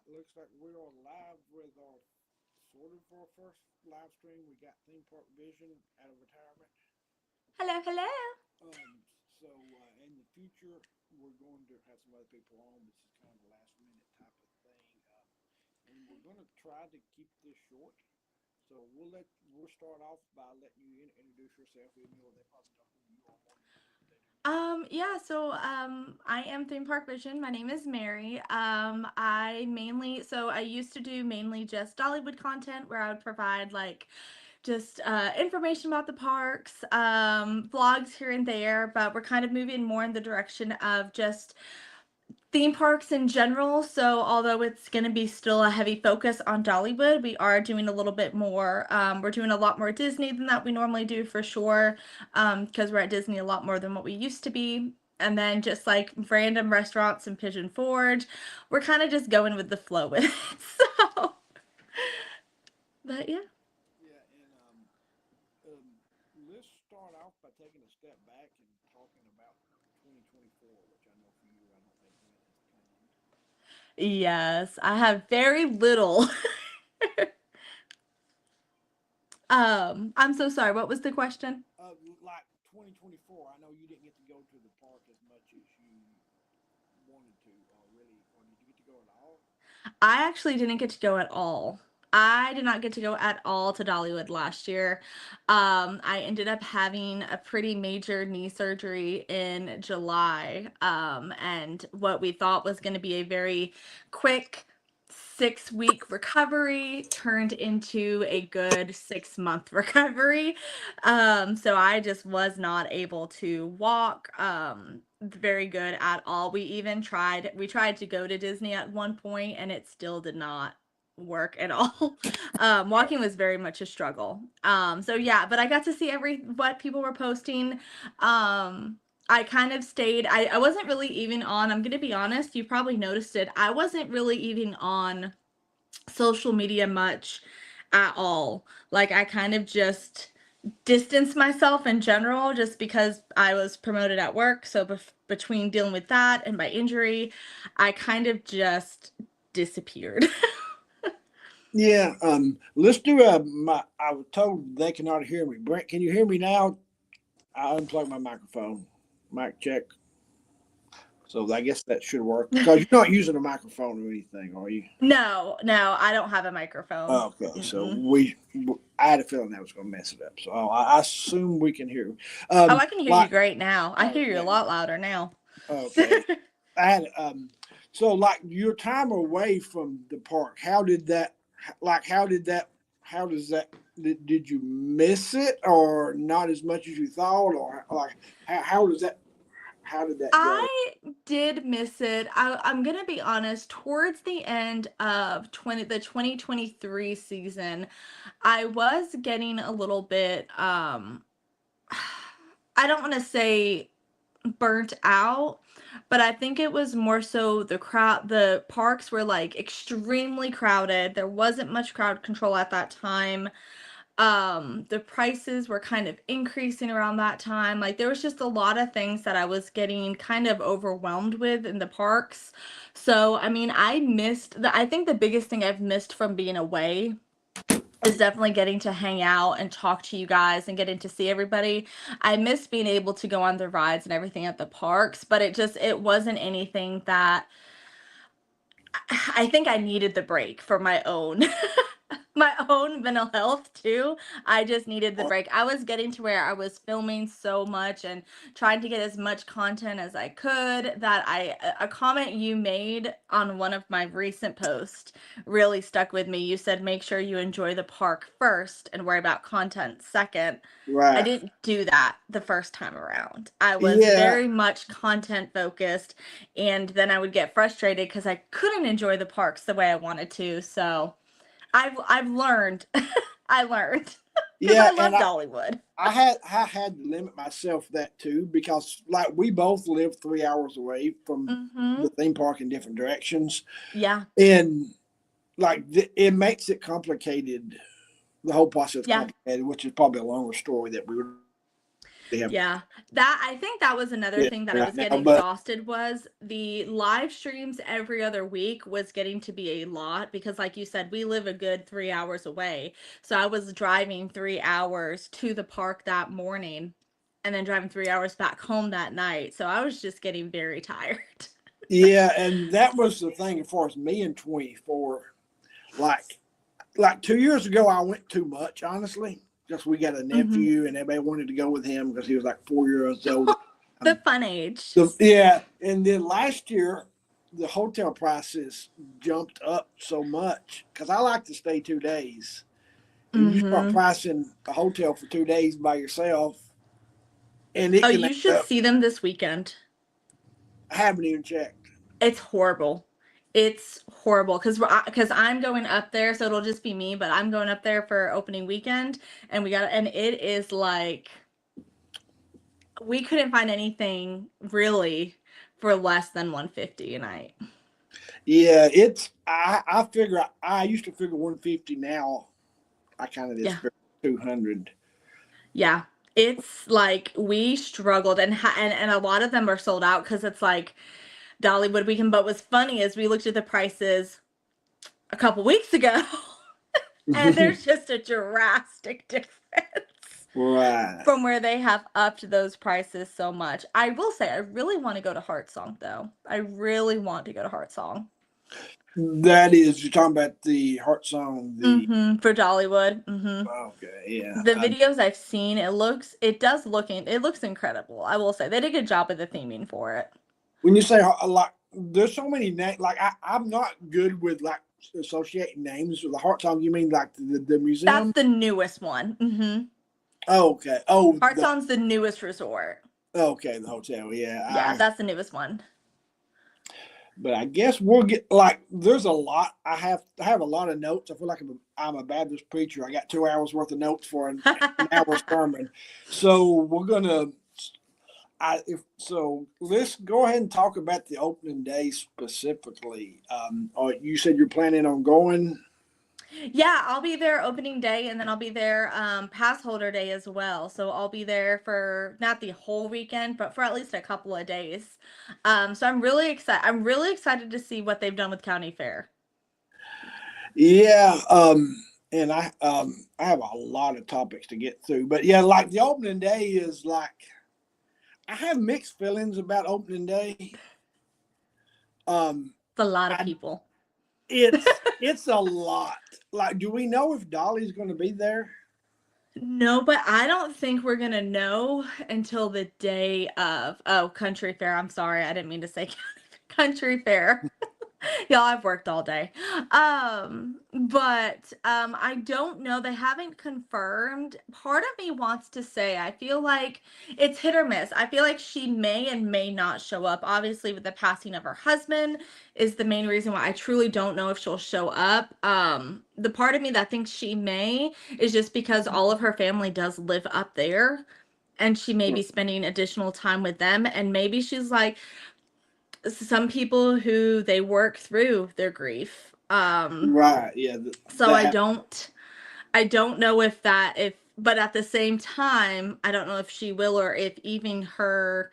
looks like we are live with our sort of our first live stream. We got Theme Park Vision out of retirement. Hello, hello. In the future, we're going to have some other people on. This is kind of a last minute type of thing, and we're going to try to keep this short. So we'll start off by letting you introduce yourself, even though they probably know who you are more than they do. I am Theme Park Vision. My name is Mary. I used to do mainly just Dollywood content where I would provide like just information about the parks, vlogs here and there, but we're kind of moving more in the direction of just theme parks in general. So although it's going to be still a heavy focus on Dollywood, we are doing a little bit more. We're doing a lot more Disney than that we normally do for sure, because we're at Disney a lot more than what we used to be. And then just like random restaurants in Pigeon Forge, we're kind of just going with the flow with it. So, but yeah. Yeah, and let's start off by taking a step back and talking about 2024, which I know for you, I don't think went as planned. Yes, I have very little. I'm so sorry. What was the question? Like 2024, I know you didn't get to go to the park as much as you wanted to, or really, or did you get to go at all? I actually didn't get to go at all. I did not get to go at all to Dollywood last year. I ended up having a pretty major knee surgery in July. And what we thought was going to be a very quick 6 week recovery turned into a good 6 month recovery. So I just was not able to walk very good at all. We tried to go to Disney at one point and it still did not work at all. Walking was very much a struggle. So yeah, but I got to see what people were posting. I kind of stayed. I wasn't really even on, I'm gonna be honest, you probably noticed it. I wasn't really even on social media much at all. Like I kind of just distanced myself in general just because I was promoted at work. So between dealing with that and my injury, I kind of just disappeared. Yeah, let's do I was told they cannot hear me. Brent, can you hear me now? I unplugged my microphone. Mic check. So I guess that should work because you're not using a microphone or anything, are you? No, no, I don't have a microphone. Okay, so Mm-mm. I had a feeling that was going to mess it up. So I assume we can hear. Oh, I can hear you Like, great now. I oh, hear you a there you lot go. louder now. Okay, I had so like your time away from the park. How did that? Like, how did that? How does that? Did you miss it, or not as much as you thought, or like how does that? How did that go? I did miss it. I'm gonna be honest. Towards the end of 2023 season, I was getting a little bit. I don't want to say burnt out, but I think it was more so the crowd. The parks were like extremely crowded. There wasn't much crowd control at that time. The prices were kind of increasing around that time. Like there was just a lot of things that I was getting kind of overwhelmed with in the parks. So I mean, I think the biggest thing I've missed from being away is definitely getting to hang out and talk to you guys and getting to see everybody. I miss being able to go on the rides and everything at the parks, but it wasn't anything that I think I needed the break for my own my own mental health too. I just needed the break. I was getting to where I was filming so much and trying to get as much content as I could that a comment you made on one of my recent posts really stuck with me. You said make sure you enjoy the park first and worry about content second. I Right. didn't do that the first time around. I was Yeah. very much content focused, and then I would get frustrated because I couldn't enjoy the parks the way I wanted to. So I've learned. I learned because Yeah, I love Dollywood. I had to limit myself that too because like we both live 3 hours away from the Mhm. theme park in different directions, Yeah. and like it makes it complicated. The whole process Yeah. complicated, which is probably a longer story that we would Yeah, that I think that was another thing that I right was now, getting but exhausted was the live streams every other week was getting to be a lot because like you said, we live a good 3 hours away. So I was driving 3 hours to the park that morning and then driving 3 hours back home that night. So I was just getting very tired. yeah, and that was the thing as far as me in 24. Like, 2 years ago, I went too much, honestly. Just we got a Hmm. nephew, and everybody wanted to go with him because he was like 4 years old. The fun age. So, yeah, and then last year, the hotel prices jumped up so much because I like to stay 2 days, and you start Hmm. pricing a hotel for 2 days by yourself, and it Oh, can you end should up. see them this weekend. I haven't even checked. It's horrible. It's horrible because I'm going up there, so it'll just be me. But I'm going up there for opening weekend, and it is like we couldn't find anything really for less than 150 a night. Yeah, it's I figure I used to figure 150. Now I kind of just Yeah, figure 200. yeah. It's like we struggled, and a lot of them are sold out because it's like Dollywood weekend. But what's funny is we looked at the prices a couple weeks ago. And there's just a drastic difference Right. from where they have upped those prices so much. I will say, I really want to go to Heart Song, though. I really want to go to Heart Song. That is, you're talking about the heart song. The Mm-hmm. For Dollywood. Mm-hmm. okay, yeah. The videos I've seen, it looks incredible. I will say they did a good job of the theming for it. When you say a lot, there's so many names. Like I'm not good with like associating names with the heart song. You mean like the That's museum? the newest one. Mm-hmm. Oh, okay. Oh, Heart Song's the newest resort. okay, the hotel. Yeah, Yeah, that's the newest one. but I guess we'll get like there's a lot. I have a lot of notes. I feel like I'm a Baptist preacher. I got 2 hours worth of notes for an hour sermon. So we're gonna. If so, let's go ahead and talk about the opening day specifically. You said you're planning on going. Yeah, I'll be there opening day and then I'll be there pass holder day as well. So I'll be there for not the whole weekend, but for at least a couple of days. So I'm really excited. I'm really excited to see what they've done with County Fair. Yeah, and I have a lot of topics to get through, but yeah, like the opening day is like I have mixed feelings about opening day. It's a lot of I people. it's a lot. Like, do we know if Dolly's going to be there? No, but I don't think we're gonna know until the day of Country Fair. I'm sorry, I didn't mean to say Country Fair. Y'all, I've worked all day. But I don't know. They haven't confirmed. Part of me wants to say I feel like it's hit or miss. I feel like she may and may not show up. Obviously, with the passing of her husband is the main reason why I truly don't know if she'll show up. The part of me that thinks she may is just because all of her family does live up there and she may be spending additional time with them and maybe she's like some people who they work through their grief. Right. Yeah. So I don't know if but at the same time, I don't know if she will or if even her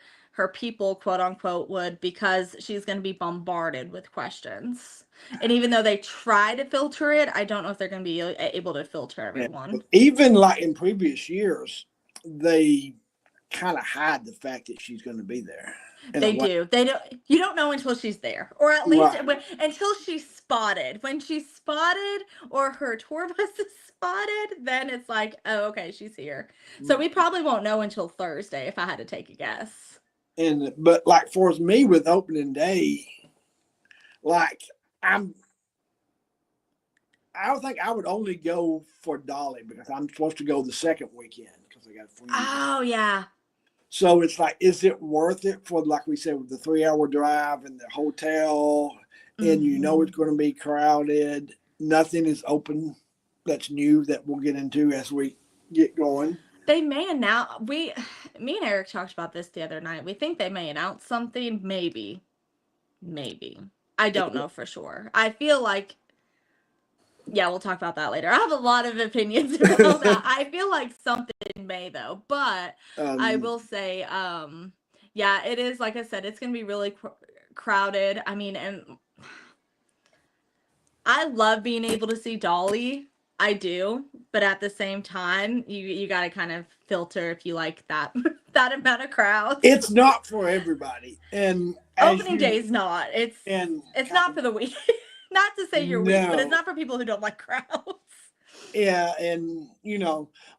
people, quote unquote, would because she's going to be bombarded with questions. And even though they try to filter it, I don't know if they're going to be able to filter Yeah. everyone. Even like in previous years, they kind of hide the fact that she's going to be there. They do. They don't. You don't know until she's there, or at least Right. until she's spotted. When she's spotted, or her tour bus is spotted, then it's like, oh, okay, she's here. So we probably won't know until Thursday, if I had to take a guess. But like for me with opening day, like I'm I don't think I would only go for Dolly because I'm supposed to go the second weekend because I got friends. Oh yeah. So it's like, is it worth it for, like we said, with the 3 hour drive and the hotel, and you know it's going to be crowded? Nothing is open that's new that we'll get into as we get going. They may announce. Me and Eric talked about this the other night. We think they may announce something. Maybe. I don't know for sure. I feel like. Yeah, we'll talk about that later. I have a lot of opinions about that. I feel like something in May though. But I will say, yeah, it is, like I said, it's gonna be really crowded. I mean, and I love being able to see Dolly. I do, but at the same time, you got to kind of filter if you like that that amount of crowds. It's not for everybody, and Opening day is not. It's not for the weak. Not to say you're weak, but it's not for people who don't like crowds. Yeah, and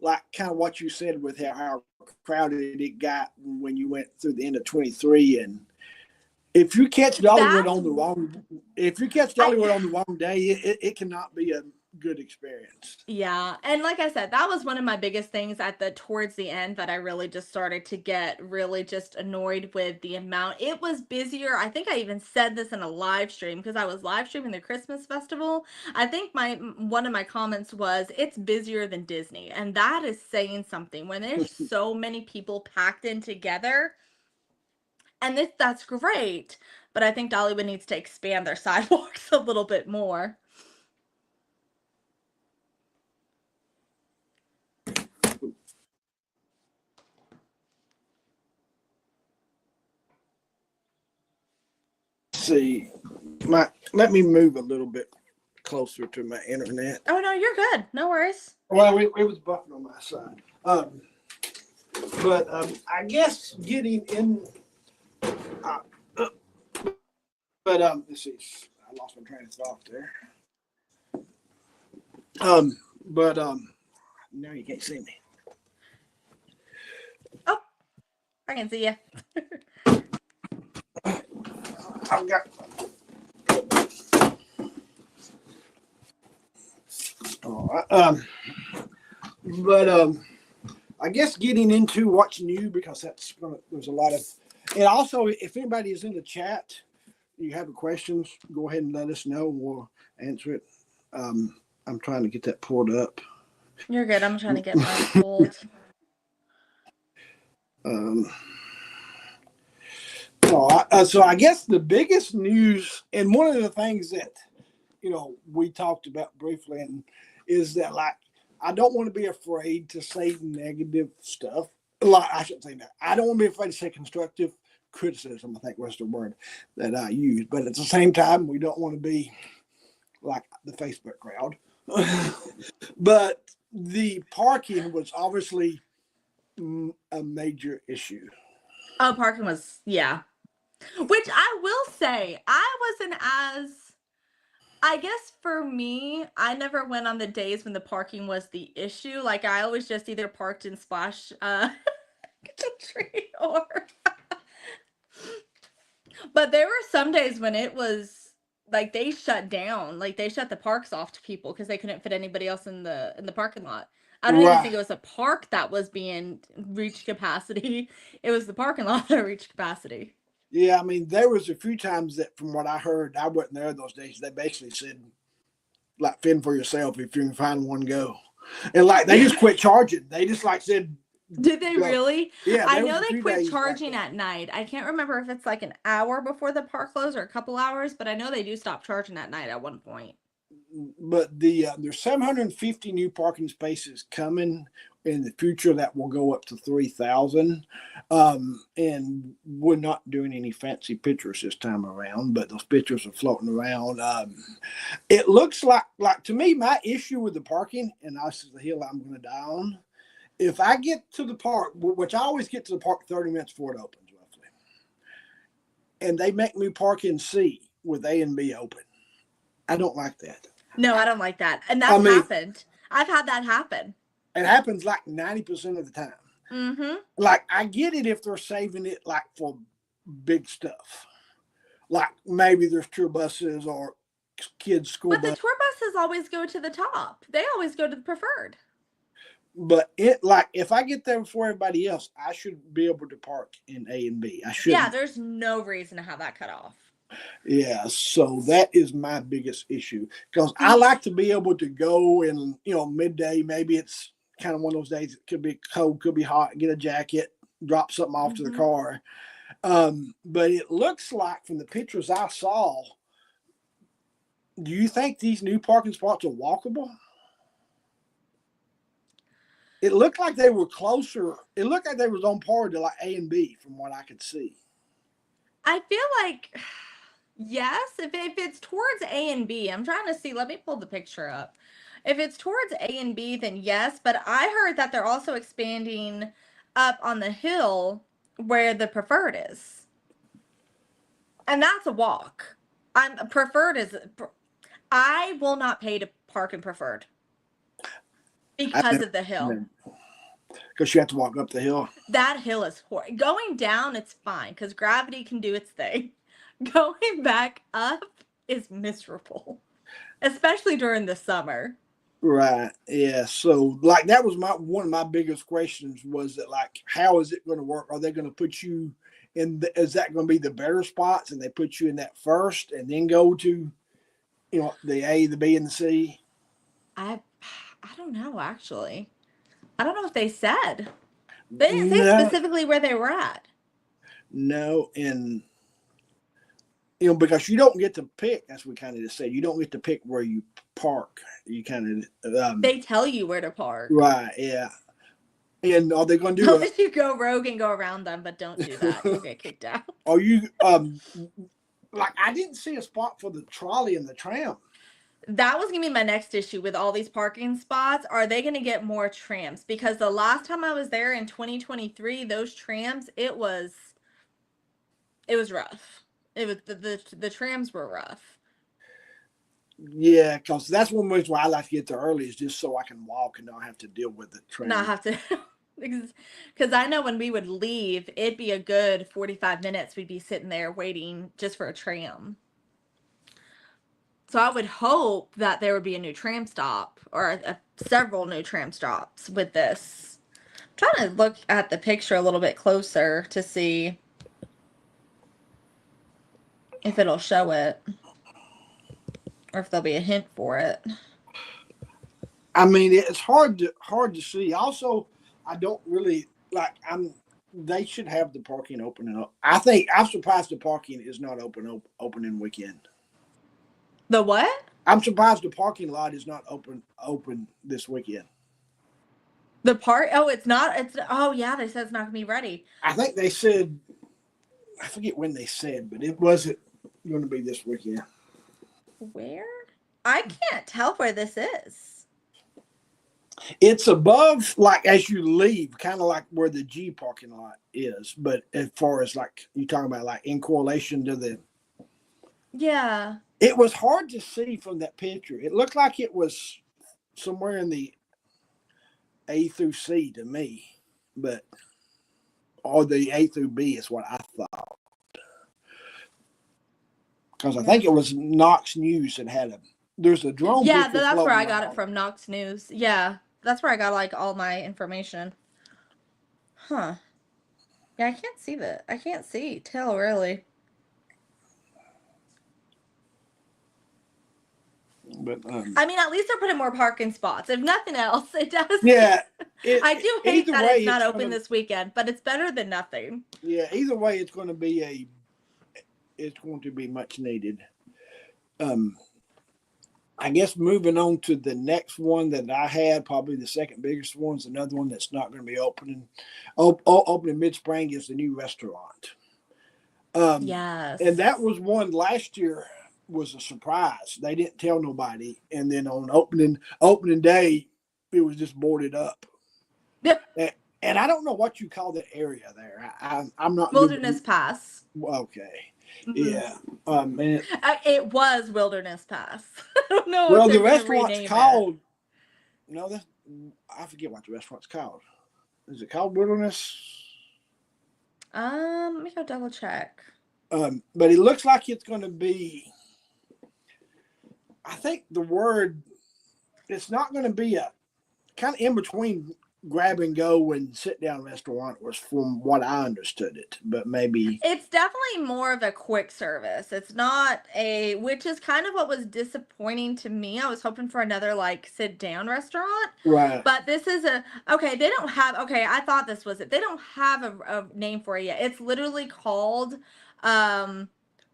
like kind of what you said with how crowded it got when you went through the end of 23, and if you catch Dollywood on the wrong day, it cannot be a good experience. Yeah, and like I said, that was one of my biggest things towards the end that I really just started to get really just annoyed with the amount. It was busier. I think I even said this in a live stream because I was live streaming the Christmas festival. I think one of my comments was, it's busier than Disney, and that is saying something when there's so many people packed in together. And that's great, but I think Dollywood needs to expand their sidewalks a little bit more. See, let me move a little bit closer to my internet. Oh no, you're good. No worries. Well, it was buffing on my side. But I guess getting in. Let's see. I lost my train of thought there. But now you can't see me. Oh, I can see you. I've got. I guess getting into what's new, because there's a lot of, and also if anybody is in the chat, you have questions, go ahead and let us know. We'll answer it. I'm trying to get that pulled up. You're good. I'm trying to get mine pulled. So I guess the biggest news, and one of the things that we talked about briefly, and is that, like, I don't want to be afraid to say negative stuff. Like, I shouldn't say that. I don't want to be afraid to say constructive criticism, I think was the word that I used. But at the same time, we don't want to be like the Facebook crowd. But the parking was obviously a major issue. Oh, parking was, yeah. Which I will say, I guess for me, I never went on the days when the parking was the issue. Like, I always just either parked in Splash the tree or but there were some days when it was like they shut down, like they shut the parks off to people because they couldn't fit anybody else in the parking lot. I don't even think it was a park that was being reached capacity. It was the parking lot that reached capacity. Yeah, I mean, there was a few times that, from what I heard, I wasn't there those days. They basically said, like, fend for yourself if you can find one, go. And like they just quit charging. They just said. Did they really? Yeah, I know they quit charging at night. I can't remember if it's like an hour before the park closed or a couple hours, but I know they do stop charging at night at one point. But there's 750 new parking spaces coming in the future that will go up to 3,000. And we're not doing any fancy pictures this time around, but those pictures are floating around. It looks like to me, my issue with the parking, and this is the hill I'm going to die on. If I get to the park, which I always get to the park 30 minutes before it opens, roughly, and they make me park in C with A and B open, I don't like that. No, I don't like that. And that's happened. I've had that happen. It happens like 90% of the time. Mm-hmm. Like, I get it if they're saving it like for big stuff. Like maybe there's tour buses or kids' school buses. But the tour buses always go to the top. They always go to the preferred. But if I get there before everybody else, I should be able to park in A and B. I should. Yeah, there's no reason to have that cut off. Yeah, so that is my biggest issue, because I like to be able to go in, midday. Maybe it's kind of one of those days. It could be cold, could be hot. Get a jacket, drop something off to the car. But it looks like from the pictures I saw, do you think these new parking spots are walkable? It looked like they were closer. It looked like they was on par to like A and B from what I could see. I feel like yes, if it's towards A and B, I'm trying to see. Let me pull the picture up. If it's towards A and B, then yes. But I heard that they're also expanding up on the hill where the Preferred is, and that's a walk. I'm Preferred is. I will not pay to park in Preferred because of the hill. Because you have to walk up the hill. That hill is horrible. Going down, it's fine because gravity can do its thing. Going back up is miserable, especially during the summer. Right. Yeah. So, like, that was one of my biggest questions was that, like, how is it going to work? Are they going to put you in? Is that going to be the better spots, and they put you in that first, and then go to, the A, the B, and the C? I don't know actually. I don't know if they said. They didn't say specifically where they were at. No, and because you don't get to pick. That's what we kind of just said. You don't get to pick where you park. You kind of they tell you where to park. Right. Yeah. And are they going to do? Unless you go rogue and go around them, but don't do that. You'll get kicked out. Are you like I didn't see a spot for the trolley and the tram. That was going to be my next issue with all these parking spots. Are they going to get more trams? Because the last time I was there in 2023, those trams, it was rough. It was the trams were rough. Yeah, because that's one reason why I like to get there early is just so I can walk and not have to deal with the tram. Not have to, because I know when we would leave, it'd be a good 45 minutes. We'd be sitting there waiting just for a tram. So I would hope that there would be a new tram stop or several new tram stops with this. I'm trying to look at the picture a little bit closer to see if it'll show it or if there'll be a hint for it. I mean, it's hard to see. Also, I don't really like. They should have the parking opening up. I think I'm surprised the parking is not opening weekend. The what? I'm surprised the parking lot is not open this weekend. Oh, it's not. Oh yeah, they said it's not gonna be ready. I think they said. I forget when they said, but it wasn't going to be this weekend. Where? I can't tell where this is. It's above, like as you leave, kind of like where the G parking lot is. But as far as like you talking about, like in correlation to the. Yeah. It was hard to see from that picture. It looked like it was somewhere in the A through C to me, or the A through B is what I thought. Because I think it was Knox News that had there's a drone. Yeah, that's where I got it from, Knox News. Yeah, that's where I got like all my information. Huh. Yeah, I can't see that. I can't tell really. But I mean, at least they're putting more parking spots. If nothing else, it does. Yeah. I do hate that it's not open this weekend, but it's better than nothing. Yeah, either way, it's going to be much needed. I guess moving on to the next one that I had, probably the second biggest one, is another one that's not going to be opening mid-spring is the new restaurant. Yes. And that was one last year. Was a surprise. They didn't tell nobody, and then on opening day, it was just boarded up. Yep. And I don't know what you call that area there. I'm not Wilderness Pass. Okay. Mm-hmm. Yeah. And it was Wilderness Pass. I don't know. Well, the restaurant's called. No, I forget what the restaurant's called. Is it called Wilderness? Let me go double check. But it looks like it's going to be. I think the word, it's not going to be a kind of in between grab and go and sit down restaurant was from what I understood it, but maybe. It's definitely more of a quick service. It's not which is kind of what was disappointing to me. I was hoping for another like sit down restaurant. Right. But this is they don't have, I thought this was it. They don't have a name for it yet. It's literally called,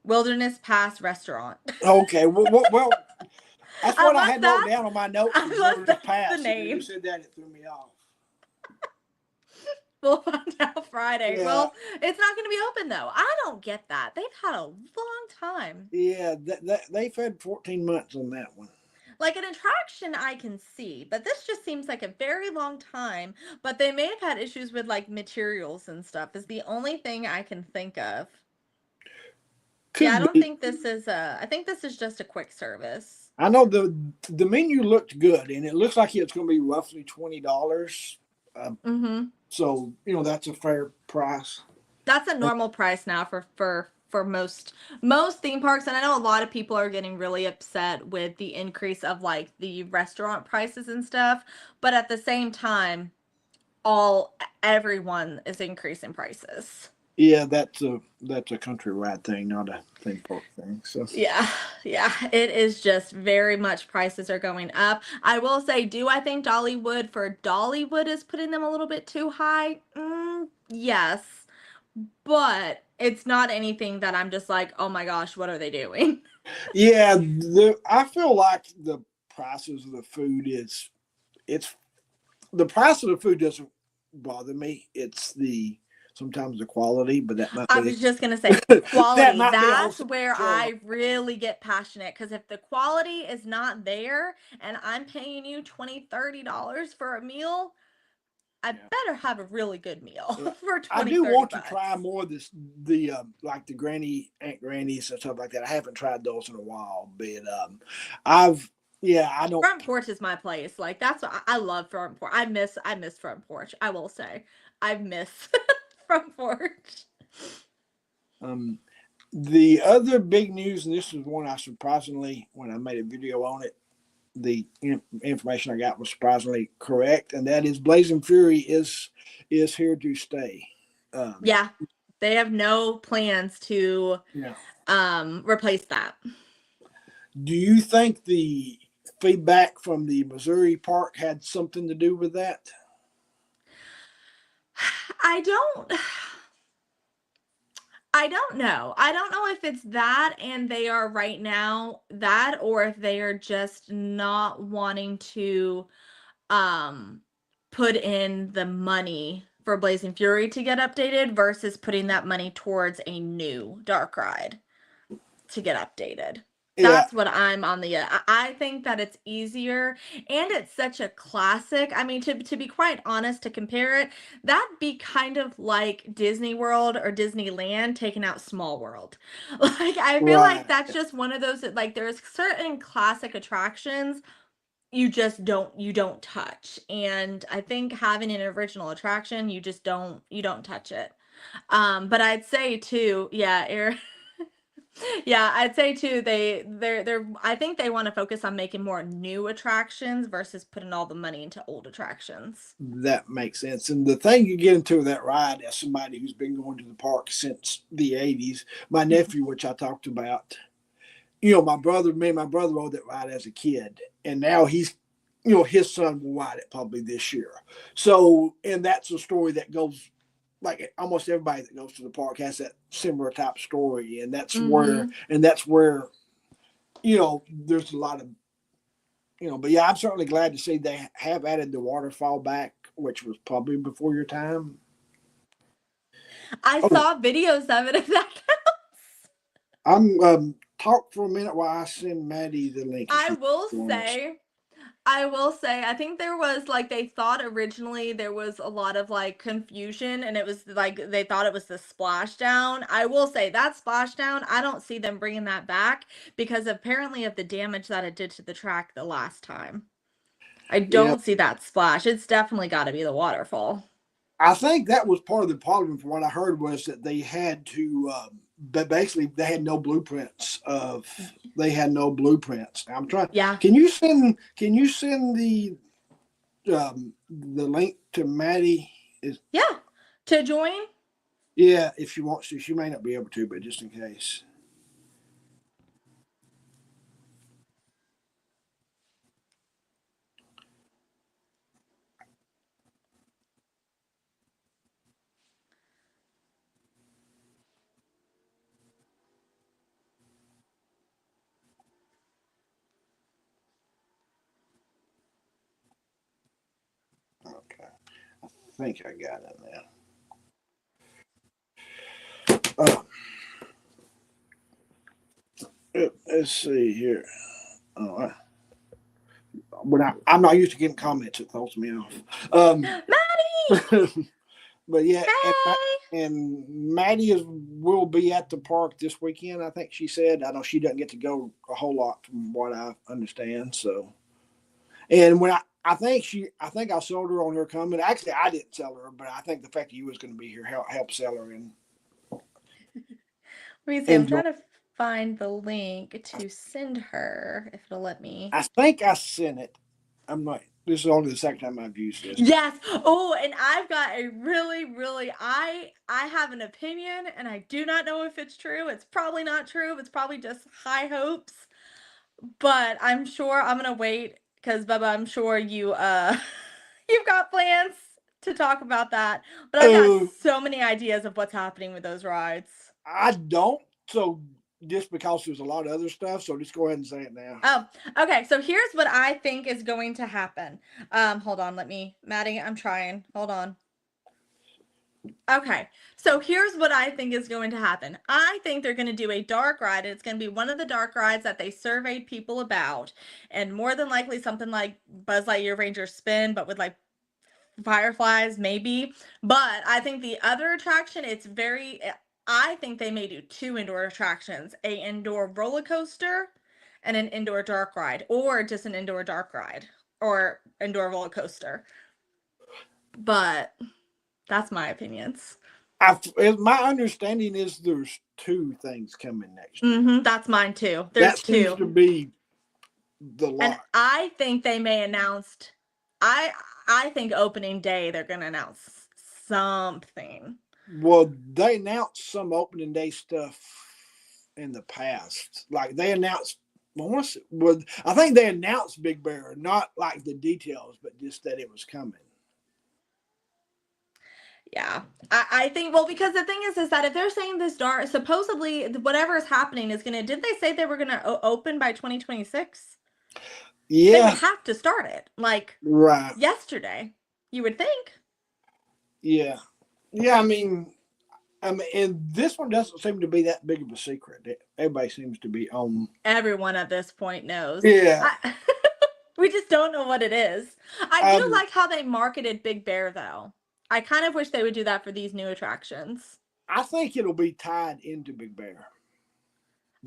Wilderness Pass Restaurant. Okay. Well, that's what I had wrote down on my notes. Wilderness Pass. The name. You said that, it threw me off. We'll find out Friday. Yeah, Well, it's not going to be open though. I don't get that. They've had a long time. yeah, they've had 14 months on that one. Like an attraction, I can see, but this just seems like a very long time. But they may have had issues with like materials and stuff, is the only thing I can think of. Yeah, I Could don't be. think this is a, I think this is just a quick service. I know the menu looked good, and it looks like it's going to be roughly $20. Um, Mm-hmm. so that's a fair price. That's a normal price now for most theme parks, and I know a lot of people are getting really upset with the increase of like the restaurant prices and stuff, but at the same time, all everyone is increasing prices. Yeah, that's a countrywide thing, not a theme park thing. So Yeah, yeah, it is just very much prices are going up. I will say, do I think Dollywood is putting them a little bit too high? Yes, but it's not anything that I'm just like, oh my gosh, what are they doing? yeah, I feel like the prices of the food it's the price of the food doesn't bother me. It's the sometimes the quality, but that might I be was just gonna say that quality. might be a whole That's separate where can of I really get passionate because if the quality is not there and I'm paying you $20-$30 for a meal, I yeah. better have a really good meal Yeah. for I 20, do 30 want to try bucks. more of this the like the granny aunt grannies and stuff like that. I haven't tried those in a while, but I've yeah I don't Front porch is my place. Like that's what I love front porch. I miss front porch. I will say. I miss front porch. um the other big news, and this is one I surprisingly when I made a video on it, the information I got was surprisingly correct, and that is Blazing Fury is here to stay. Um, Yeah. They have no plans to yeah. replace that. Do you think the feedback from the Missouri park had something to do with that? I don't I don't know. I don't know if it's that and they are right now that or if they are just not wanting to um put in the money for Blazing Fury to get updated versus putting that money towards a new dark ride to get updated. Yeah, That's what I'm on the I think that it's easier and it's such a classic. I mean to be quite honest to compare it, that'd be kind of like Disney World or Disneyland taking out Small World. Like I feel like right. that's just one of those that like there's certain classic attractions you don't touch. And I think having an original attraction, you don't touch it. But I'd say too, yeah, yeah, I'd say too, they're I think they want to focus on making more new attractions versus putting all the money into old attractions. That makes sense. And the thing you get into that ride as somebody who's been going to the park since the '80s, my nephew, which I talked about, me and my brother rode that ride as a kid, and now his son will ride it probably this year. So, and that's a story that goes like almost everybody that goes to the park has that similar type story, and Mm-hmm. that's where there's a lot of but yeah, I'm certainly glad to see they have added the waterfall back, which was probably before your time. I Oh, saw videos of it if that counts. I'm talk for a minute while I send Maddie the link if I she will wants. say I will say, I think there was like they thought originally there was a lot of like confusion and it was like they thought it was the splashdown. I will say that splashdown, I don't see them bringing that back because apparently of the damage that it did to the track the last time. I Yeah, don't see that splash. It's definitely got to be the waterfall. I think that was part of the problem. From what I heard, was that they had to, but basically they had no blueprints of. They had no blueprints. I'm trying. Yeah. Can you send the link to Maddie? Is Yeah. To join? Yeah, if she wants to. She may not be able to, but just in case. Okay. I think I got it now. Let's see here. Oh, I'm not used to getting comments. It throws me off. Maddie! But yeah, Hey! and Maddie will be at the park this weekend. I think she said. I know she doesn't get to go a whole lot from what I understand. So, and when I think I sold her on her coming. Actually, I didn't sell her, but I think the fact that you was going to be here help sell her Let me see. I'm trying to find the link to send her, if it'll let me. I think I sent it. I'm not. This is only the second time I've used this. Yes. Oh, and I've got a really I have an opinion, and I do not know if it's true. It's probably not true. It's probably just high hopes. But I'm sure I'm gonna wait because Bubba, I'm sure you you've got plans to talk about that. But I've got so many ideas of what's happening with those rides. I don't. So just because there's a lot of other stuff, so just go ahead and say it now. Oh, okay. So here's what I think is going to happen. Hold on, Maddie, I'm trying. Hold on. Okay, so here's what I think is going to happen. I think they're going to do a dark ride. And it's going to be one of the dark rides that they surveyed people about, and more than likely something like Buzz Lightyear Ranger Spin, but with like fireflies, maybe. But I think the other attraction, I think they may do two indoor attractions: a indoor roller coaster and an indoor dark ride, or just an indoor dark ride or indoor roller coaster. But that's my opinions. My understanding is there's two things coming next year. That's mine too. There's that seems two. To be the lot. And I think they may announce. I think opening day they're going to announce something. Well, they announced some opening day stuff in the past. Like they announced. I think they announced Big Bear, not like the details, but just that it was coming. Yeah, I think, well, because the thing is that if they're saying this dark, supposedly whatever is happening is gonna, did they say they were gonna open by 2026? Yeah, they would have to start it like right yesterday, you would think. Yeah, I mean, and this one doesn't seem to be that big of a secret. Everybody seems to be on. Everyone at this point knows. Yeah. We just don't know what it is. I do like how they marketed Big Bear, though. I kind of wish they would do that for these new attractions. I think it'll be tied into Big Bear.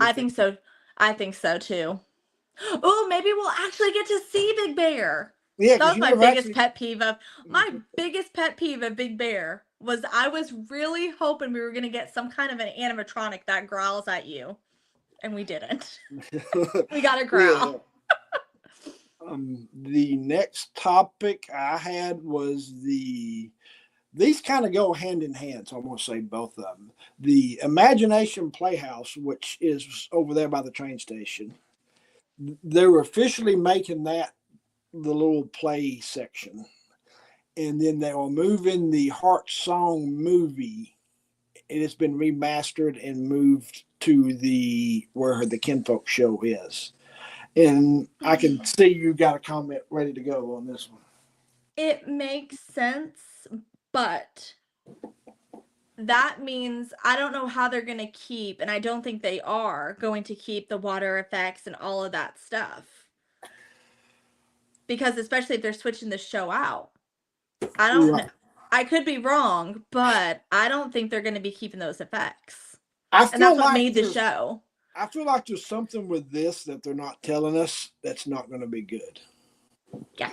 I think so. I think so, too. Oh, maybe we'll actually get to see Big Bear. Yeah, that was my biggest pet peeve of biggest pet peeve of Big Bear was I was really hoping we were going to get some kind of an animatronic that growls at you, and we didn't. We got a growl. Yeah. The next topic I had was these kind of go hand in hand, so I'm going to say both of them. The Imagination Playhouse, which is over there by the train station, they were officially making that the little play section, and then they were moving the Heart Song movie. It has been remastered and moved to where the Kinfolk show is. And I can see you got a comment ready to go on this one. It makes sense, but that means I don't know how they're going to keep, and I don't think they are going to keep the water effects and all of that stuff. Because especially if they're switching the show out. I don't know. I could be wrong, but I don't think they're going to be keeping those effects. And that's what made the show. I feel like there's something with this that they're not telling us that's not going to be good. Yeah.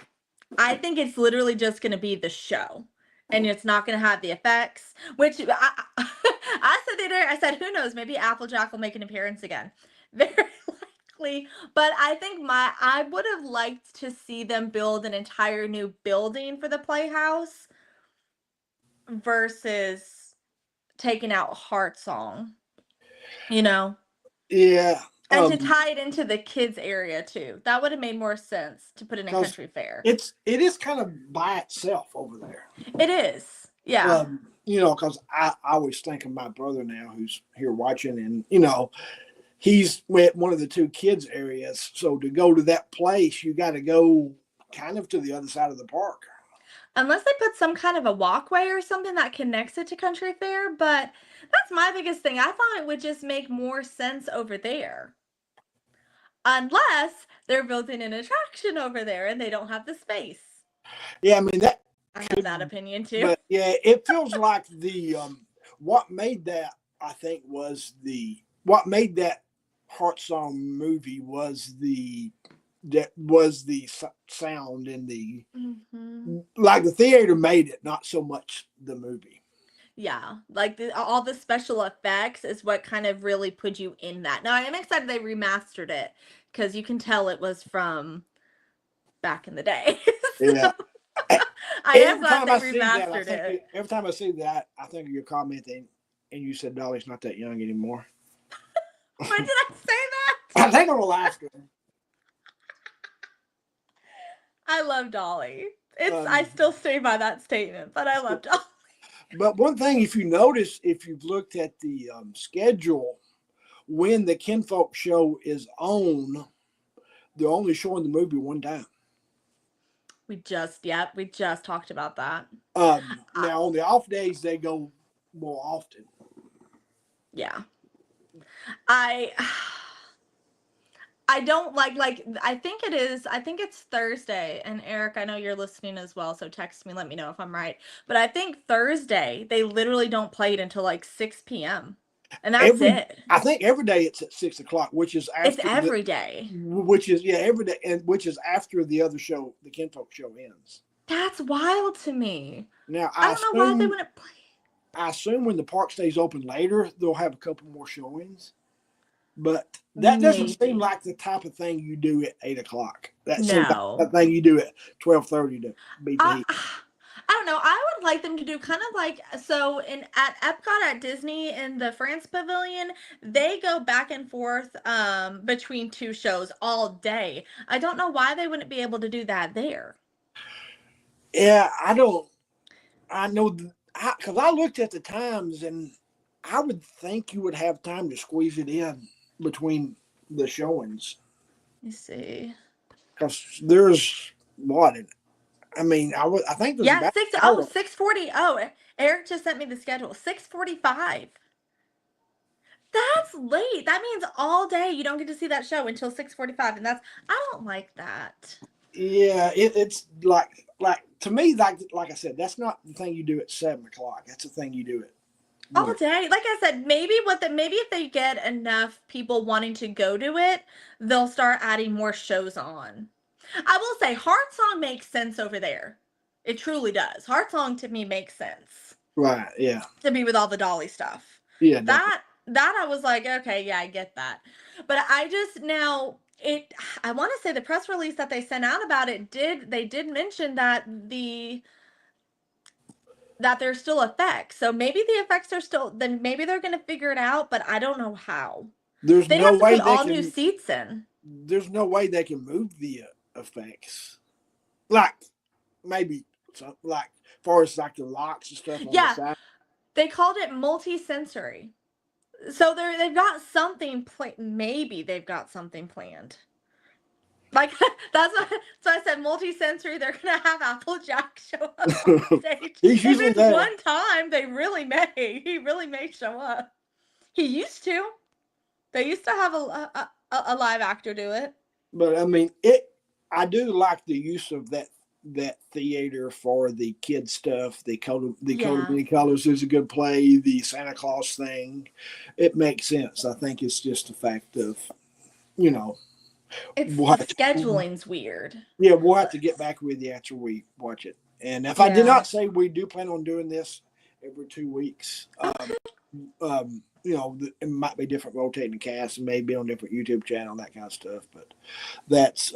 I think it's literally just going to be the show. And it's not going to have the effects, which I said the other day, I said, who knows, maybe Applejack will make an appearance again. Very likely. But I think I would have liked to see them build an entire new building for the Playhouse versus taking out Heart Song, you know? Yeah. And to tie it into the kids area too. That would have made more sense to put in a country fair. It is kind of by itself over there. It is. Yeah. Because I always think of my brother now who's here watching, and he's at one of the two kids areas. So to go to that place, you got to go kind of to the other side of the park. Unless they put some kind of a walkway or something that connects it to Country Fair, but that's my biggest thing. I thought it would just make more sense over there. Unless they're building an attraction over there and they don't have the space. Yeah, I mean that I have that could, opinion too. but yeah, it feels like the what made that I think was the what made that Heart Song movie was the sound and the Mm-hmm. like the theater made it, not so much the movie. Yeah, like all the special effects is what kind of really put you in that. Now I am excited they remastered it because you can tell it was from back in the day. Yeah. So I am Every glad time they I see that, remastered it. every time I see that, I think of your comment and you said Dolly's not that young anymore. Why did I say that? I think I'm Alaska. I love Dolly. I Um, still stay by that statement, but I love Dolly. but one thing, if you notice, if you've looked at the schedule, when the Kinfolk show is on, they're only showing the movie one time. We just talked about that. I, Now on the off days they go more often. yeah. I I don't like I think it's Thursday, and Eric, I know you're listening as well, so text me, let me know if I'm right. But I think Thursday they literally don't play it until like 6 p.m. And that's it. I think every day it's at 6 o'clock, which is It's after the every day. which is yeah every day, and which is after the other show, the Kinfolk show ends. That's wild to me. Now I don't know why they wouldn't play. I assume when the park stays open later, they'll have a couple more showings. But that doesn't seem Maybe. like the type of thing you do at 8 o'clock. That seems like the No. thing you do at 12:30 to beat the I heat. I don't know. I would like them to do kind of like so in at Epcot at Disney in the France Pavilion, they go back and forth between two shows all day. I don't know why they wouldn't be able to do that there. Yeah, I don't. I know because I looked at the times and I would think you would have time to squeeze it in between the showings Let me see. because there's what I mean. I think there's Yeah, about an hour. 6:40. Oh, Eric just sent me the schedule. 6:45. That's late. That means all day you don't get to see that show until 6:45, and I don't like that. Yeah, it's like to me like I said, that's not the thing you do at 7 o'clock. That's the thing you do at All whatever. day. Like I said, maybe if they get enough people wanting to go to it, they'll start adding more shows on. I will say Heart Song makes sense over there. It truly does. Heart Song to me makes sense Right? Yeah. to be with all the Dolly stuff. Yeah. Definitely. That I was like, okay, yeah, I get that. But I just now it I want to say the press release that they sent out about it did mention that there's still effects. So maybe the effects are still, then maybe they're going to figure it out, but I don't know how. There's They'd no have to way put they all new can. seats in. There's no way they can move the effects. Like maybe like far as like the locks and stuff on the Yeah, side. they called it multi-sensory. So they've got something maybe they've got something planned. Like that's what so I said multi-sensory, they're gonna have Applejack show up on stage. He's If usually it's there, one time, he really may show up. He used to. They used to have a live actor do it. but I mean it. I do like the use of that theater for the kid stuff. The color Yeah. many colors is a good play. The Santa Claus thing, it makes sense. I think it's just a fact of you know It's we'll the have to, scheduling's weird. yeah, we'll have But to get back with you after we watch it. And if I did yeah. not say we do plan on doing this every 2 weeks, Okay. it might be different rotating casts and maybe on different YouTube channel, that kind of stuff. But that's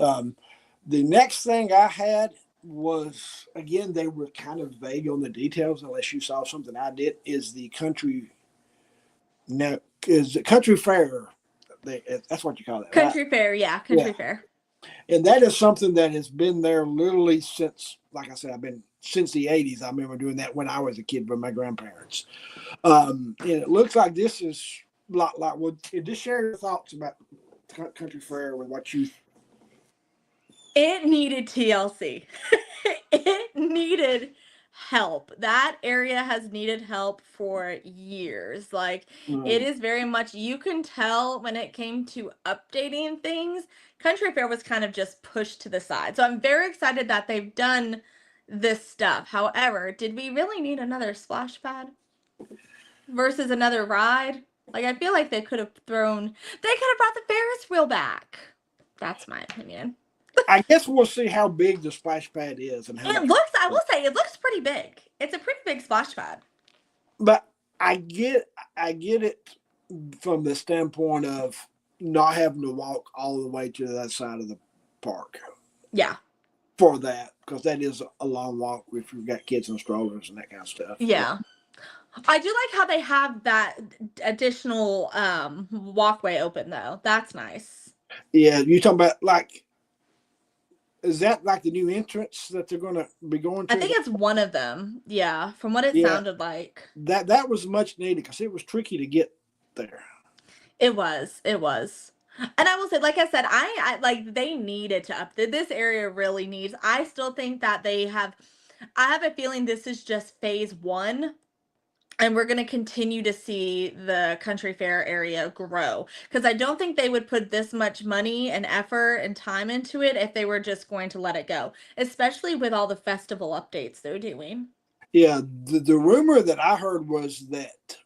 the next thing I had was again they were kind of vague on the details unless you saw something I did is the country now is the country fair. That's what you call it, right? Country fair, yeah, Yeah. country fair. And that is something that has been there literally since, like I said, I've been since the 80s. I remember doing that when I was a kid with my grandparents. And it looks like this is a lot like, well, just share your thoughts about Country Fair with what you. It needed TLC. it needed help. That area has needed help for years. Like, it is very much, you can tell when it came to updating things, Country Fair was kind of just pushed to the side. So I'm very excited that they've done this stuff. However, did we really need another splash pad versus another ride? Like, I feel like they could have brought the Ferris wheel back. That's my opinion. I guess we'll see how big the splash pad is and how much. I will say, it looks pretty big. It's a pretty big splash pad. But I get it from the standpoint of not having to walk all the way to that side of the park. Yeah. For that, because that is a long walk if you've got kids in strollers and that kind of stuff. Yeah. I do like how they have that additional walkway open, though. That's nice. Yeah, you talking about, like, is that like the new entrance that they're going to be going to? I think it's one of them. Yeah, from what it sounded like. That was much needed because it was tricky to get there. It was. And I will say, like I said, I like, they needed to up this area really needs. I still think that I have a feeling this is just phase 1. And we're going to continue to see the Country Fair area grow, because I don't think they would put this much money and effort and time into it if they were just going to let it go, especially with all the festival updates they're doing. Yeah, the rumor that I heard was that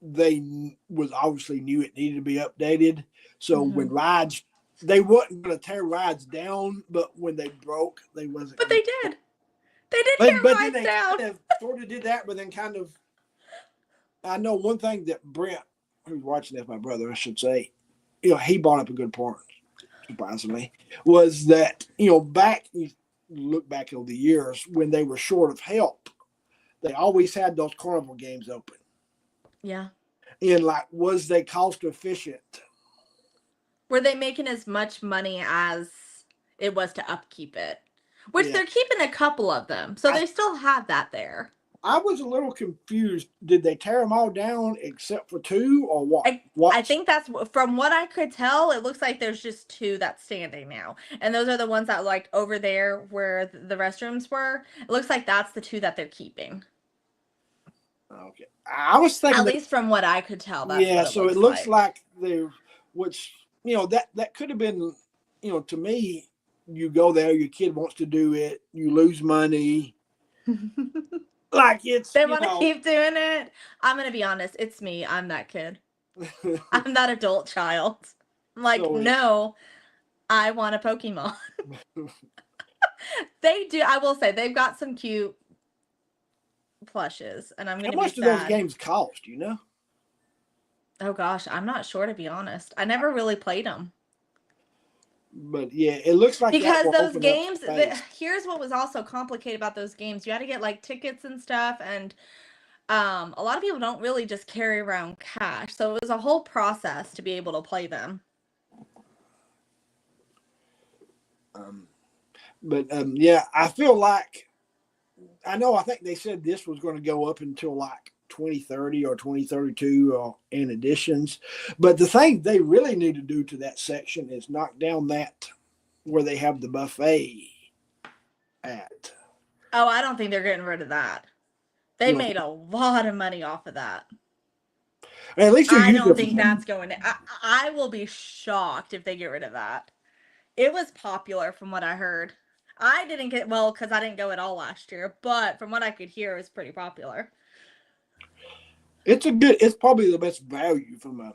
they was obviously knew it needed to be updated. So when rides, they wasn't going to tear rides down, but when they broke, they wasn't. But they did. They did tear rides then they down. kind of sort of did that, but then kind of. I know one thing that Brent, who's watching this, my brother, I should say, he brought up a good point, surprisingly, was that, back, you look back over the years, when they were short of help, they always had those carnival games open. Yeah. And, like, was they cost efficient? Were they making as much money as it was to upkeep it? Which they're keeping a couple of them, so they still have that there. I was a little confused. Did they tear them all down except for 2 or what? I think that's, from what I could tell, it looks like there's just 2 that's standing now. And those are the ones that, like, over there where the restrooms were. It looks like that's the 2 that they're keeping. Okay. I was thinking. At least from what I could tell. That's yeah, so it looks like they're, which, that could have been, to me, you go there, your kid wants to do it, you lose money. Like, it's, they want to keep doing it. I'm gonna be honest, it's me. I'm that kid. I'm that adult child. I'm like, no, I want a Pokemon. They do. I will say they've got some cute plushes, and I'm gonna. How much do those games cost? Oh gosh, I'm not sure, to be honest. I never really played them. But yeah, it looks like, because those games, here's what was also complicated about those games. You had to get, like, tickets and stuff, and a lot of people don't really just carry around cash, so it was a whole process to be able to play them. Yeah, I feel like, I think they said this was going to go up until like 2030 or 2032 in additions. But the thing they really need to do to that section is knock down that where they have the buffet at. Oh, I don't think they're getting rid of that. They made a lot of money off of that. At least I don't think that's going to. I will be shocked if they get rid of that. It was popular from what I heard. I didn't get, well, because I didn't go at all last year, but from what I could hear, it was pretty popular. It's probably the best value from a.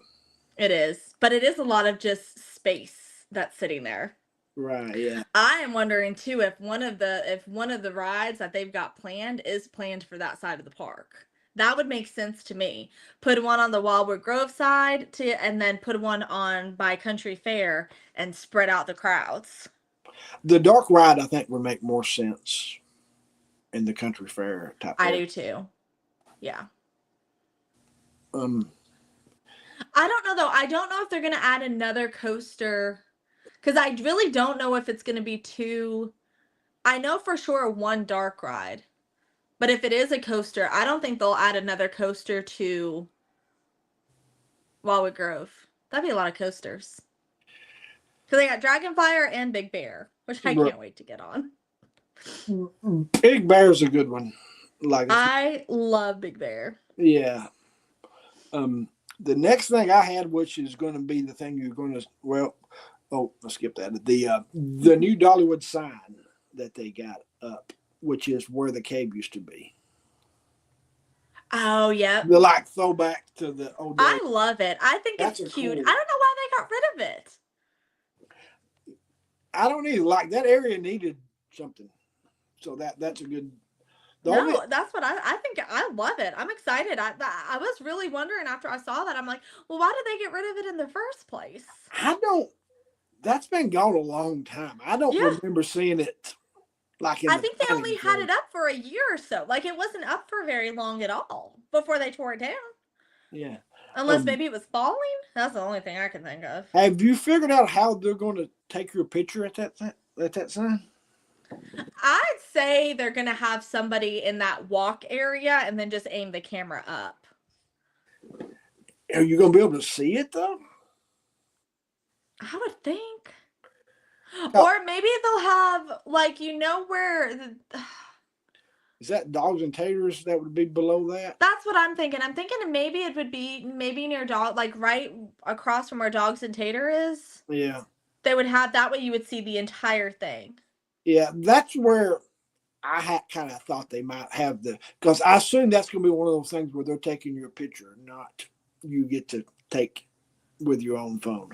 It is, but it is a lot of just space that's sitting there. Right. Yeah. I am wondering too if one of the rides that they've got planned is planned for that side of the park. That would make sense to me. Put one on the Wildwood Grove side and then put one on by Country Fair and spread out the crowds. The dark ride, I think, would make more sense in the Country Fair type. I do too. Yeah. I don't know though. I don't know if they're gonna add another coaster, because I really don't know if it's gonna be 2. I know for sure 1 dark ride, but if it is a coaster, I don't think they'll add another coaster to Wildwood Grove. That'd be a lot of coasters. Because they got Dragonflyer and Big Bear, which I can't wait to get on. Big Bear's a good one. Like, I love Big Bear. yeah. The next thing I had, which is going to be the thing you're going to, well, oh, let's skip that. The new Dollywood sign that they got up, which is where the cave used to be. Oh, yep. The like throwback to the old days. I love it. I think That's it's a cute. cool. I don't know why they got rid of it. I don't either. Like that area needed something, so that's a good. No, that's what I think. I love it. I'm excited. I was really wondering after I saw that. I'm like, well, why did they get rid of it in the first place? I don't. That's been gone a long time. I don't Yeah. remember seeing it like in I the think they only planning had it up for a year or so. Like it wasn't up for very long at all before they tore it down. Yeah. Unless maybe it was falling. That's the only thing I can think of. Have you figured out how they're going to take your picture at that sign? I'd say they're gonna have somebody in that walk area and then just aim the camera up. Are you going to be able to see it though? I would think. Oh. Or maybe they'll have like where Is that dogs and taters that would be below that? that's what I'm thinking. I'm thinking maybe it would be near dog, like right across from where Dogs and Tater is. Yeah. They would have that way you would see the entire thing. Yeah, that's where I had kind of thought they might have because I assume that's going to be one of those things where they're taking your picture, not you get to take with your own phone.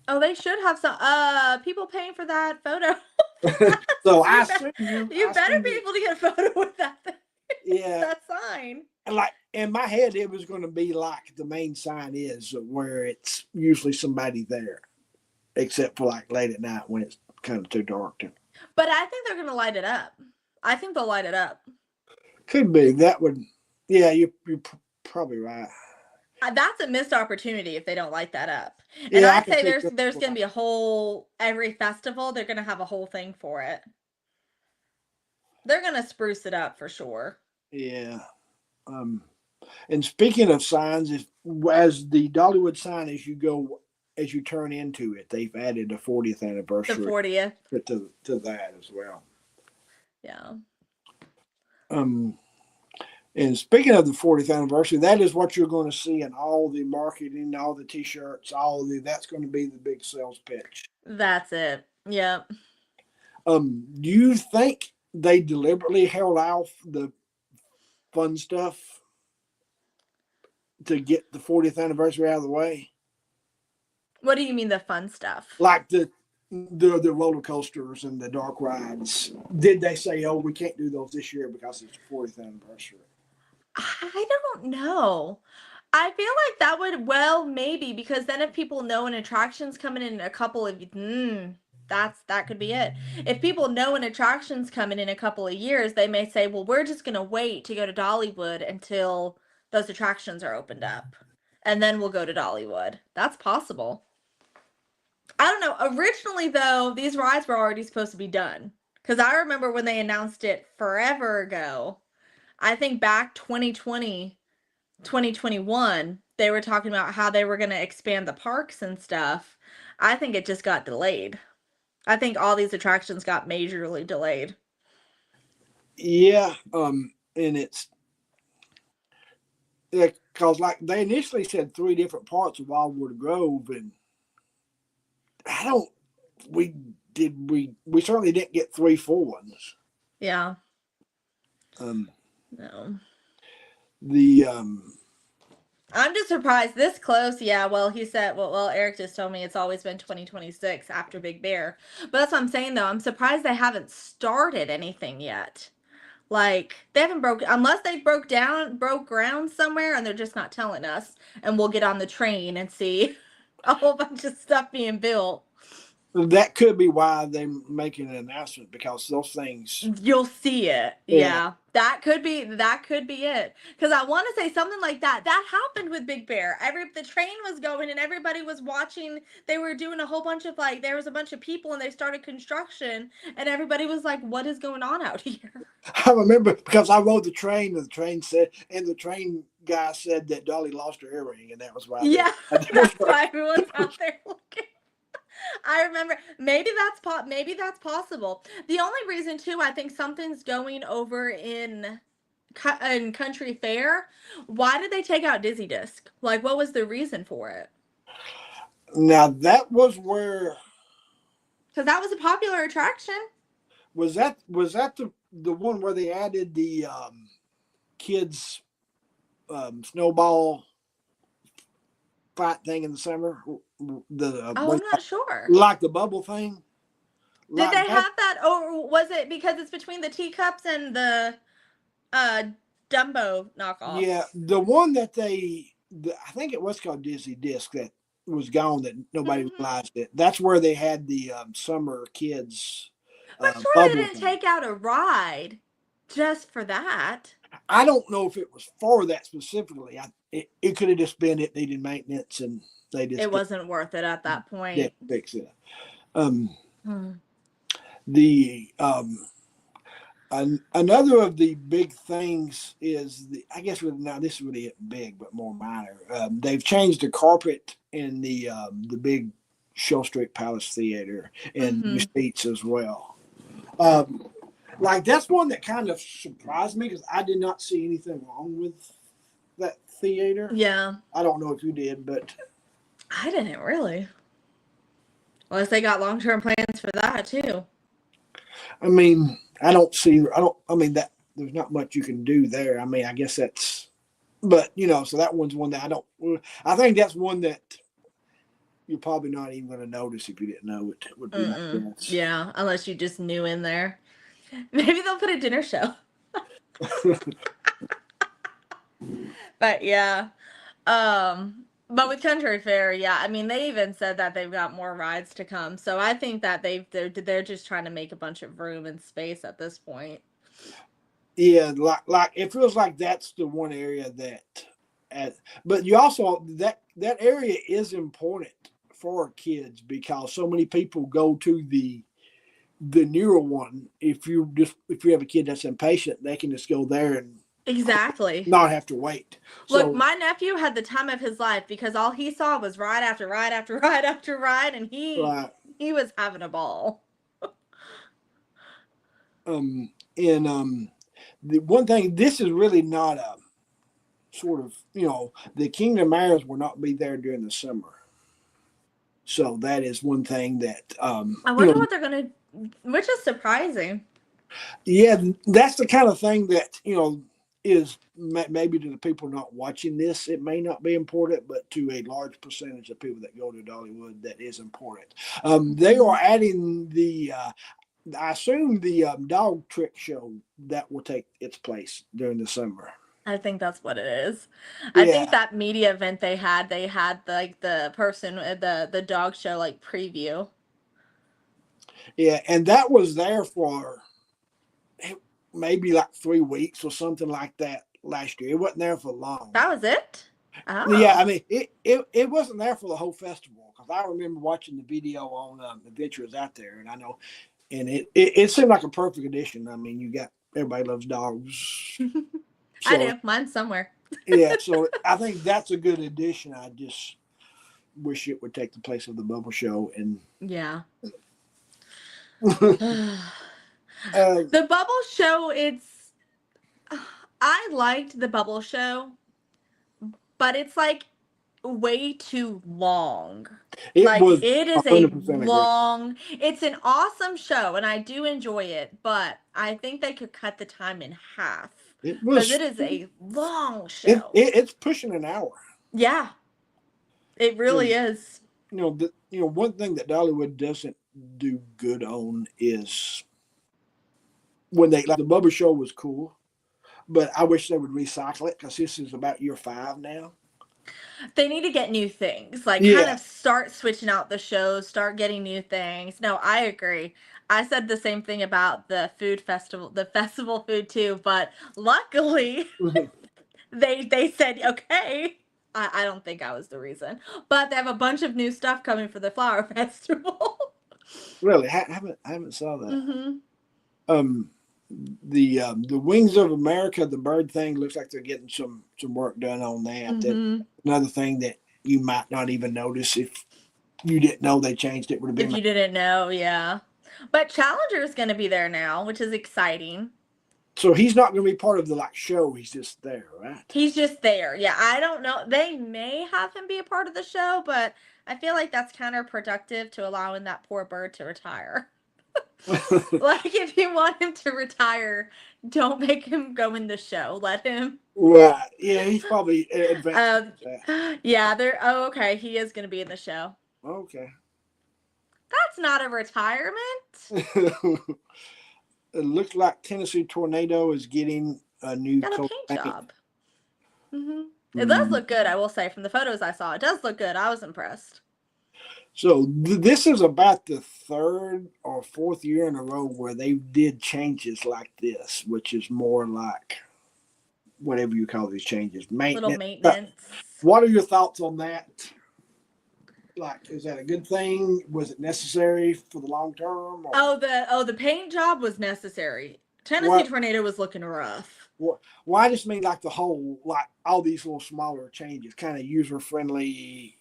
Oh, they should have some people paying for that photo. So I assume you better be able to get a photo with that thing. Yeah. That sign. And like in my head, it was going to be like the main sign is where it's usually somebody there, except for like late at night when it's kind of too dark. But I think they're going to light it up. I think they'll light it up. Could be. That would, yeah, you're probably right. That's a missed opportunity if they don't light that up. And Yeah, I'd say there's going to be a whole, every festival, they're going to have a whole thing for it. They're going to spruce it up for sure. Yeah. And speaking of signs, as the Dollywood sign, as you turn into it, they've added a 40th anniversary. The 40th. To that as well. Yeah. And speaking of the 40th anniversary, that is what you're going to see in all the marketing, all the T-shirts, that's going to be the big sales pitch. That's it. Yep. Do you think they deliberately held off the fun stuff to get the 40th anniversary out of the way? What do you mean the fun stuff? Like the roller coasters and the dark rides. Did they say, "Oh, we can't do those this year because it's the 40th anniversary"? I don't know. I feel like that would, well, maybe, because then if people know an attraction's coming in a couple of, that could be it. If people know an attraction's coming in a couple of years, they may say, well, we're just going to wait to go to Dollywood until those attractions are opened up. And then we'll go to Dollywood. That's possible. I don't know. Originally, though, these rides were already supposed to be done. Because I remember when they announced it forever ago. I think back 2020, 2021, they were talking about how they were going to expand the parks and stuff. I think it just got delayed. I think all these attractions got majorly delayed. Yeah, and it's because like they initially said 3 different parts of Wildwood Grove, and we certainly didn't get 3 full ones. Yeah. No. I'm just surprised this close. Yeah, well, he said, well, Eric just told me it's always been 2026 after Big Bear. But that's what I'm saying, though. I'm surprised they haven't started anything yet. Like, they haven't unless they broke ground somewhere and they're just not telling us. And we'll get on the train and see a whole bunch of stuff being built. That could be why they're making an announcement, because those things. You'll see it. Yeah. That could be it. Because I want to say something like that. That happened with Big Bear. The train was going and everybody was watching. They were doing a whole bunch of there was a bunch of people and they started construction and everybody was like, what is going on out here? I remember because I rode the train and the train said, and the train guy said that Dolly lost her earring, and that was why. Yeah, that's why everyone's out there looking. I remember. Maybe that's possible. The only reason too, I think something's going over in Country Fair. Why did they take out Dizzy Disc? Like, what was the reason for it? Now that was where Because that was a popular attraction. was that the one where they added the kids snowball fight thing in the summer? The Oh, I'm not sure. like the bubble thing. Did Like they that. have that, or was it because it's between the teacups and the uh Dumbo Yeah, knockoffs? the one that I think it was called Dizzy Disc that was gone that nobody Hmm. realized it. That's where they had the summer kids But surely they bubble didn't thing. take out a ride just for that. I don't know if it was for that specifically. It could have just been it needed maintenance and they just It wasn't worth it at that point. didn't fix it. Um, Hmm. the Another of the big things is I guess now this is really big but more minor. They've changed the carpet in the big Show Street Palace Theater and new Hmm. seats as well. Um, like that's one that kind of surprised me because I did not see anything wrong with that theater. Yeah, I don't know if you did, but I didn't really. Unless they got long-term plans for that too. I mean, I don't see. I don't. I mean that there's not much you can do there. I mean, I guess that's. But so that one's one that I don't. I think that's one that you're probably not even going to notice if you didn't know it. Would be my Mm-mm. guess. Yeah, unless you just knew in there. Maybe they'll put a dinner show. But yeah. But with Country Fair, yeah, I mean they even said that they've got more rides to come. So I think that they're just trying to make a bunch of room and space at this point. Yeah, like it feels like that's the one area that, at, but you also that area is important for kids because so many people go to the newer one. If you have a kid that's impatient, they can just go there and Exactly. not have to wait. Look, So my nephew had the time of his life because all he saw was ride after ride after ride after ride, and like he was having a ball. and the one thing, this is really not a sort of the Kingdom Heirs will not be there during the summer. So that is one thing that I wonder what they're gonna, which is surprising. yeah, that's the kind of thing that is maybe to the people not watching this, it may not be important, but to a large percentage of people that go to Dollywood, that is important. They Hmm. are adding I assume the dog trick show that will take its place during the summer. I think that's what it is. I think Yeah, that media event they had like the person the dog show like preview. yeah, and that was there for maybe like 3 weeks or something like that last year. It wasn't there for long. That was it. Yeah, Oh, I mean, it wasn't there for the whole festival because I remember watching the video on Adventures Out There, and I know, and it seemed like a perfect addition. I mean, you got everybody loves dogs, I so do. Mine's somewhere. yeah, so I think that's a good addition. I just wish it would take the place of the Bubble Show, and Yeah. uh, The bubble show, I liked the bubble show, but it's like way too long. it Like was it is a 100% agree. long, it's an awesome show and I do enjoy it, but I think they could cut the time in half It because was it is a long it, show. it it's pushing an hour. Yeah, it really And is. one thing that Dollywood doesn't do good on is when they like the Bubba Show was cool, but I wish they would recycle it because this is about year 5 now. They need to get new things, like kind Yeah, of start switching out the shows, start getting new things. No, I agree. I said the same thing about the food festival, the festival food too, but luckily they said okay. I don't think I was the reason, but they have a bunch of new stuff coming for the flower festival. really, I haven't saw that. Hmm. Um, the Wings of America, the bird thing looks like they're getting some work done on that. That Hmm. another thing that you might not even notice if you didn't know they changed it, would have If been. you didn't know, yeah. But Challenger is going to be there now, which is exciting. So he's not going to be part of the like show. He's just there, right? He's just there. Yeah, I don't know. They may have him be a part of the show, but I feel like that's counterproductive to allowing that poor bird to retire. Like, if you want him to retire, don't make him go in the show. Let him. Right. Yeah, he's probably advanced. Um, yeah, they're. Oh, okay. He is going to be in the show. Okay. That's not a retirement. It looks like Tennessee Tornado is getting a new Got a coat paint paint. job. It does look good, I will say. From the photos I saw, it does look good. I was impressed. So this is about the third or fourth year in a row where they did changes like this, which is more like whatever you call these changes, Little maintenance. maintenance. What are your thoughts on that? Like, is that a good thing? Was it necessary for the long term? Or The paint job was necessary. Tennessee what? Tornado was looking rough. Well, I just mean like the whole, like all these little smaller changes, kind of user friendly,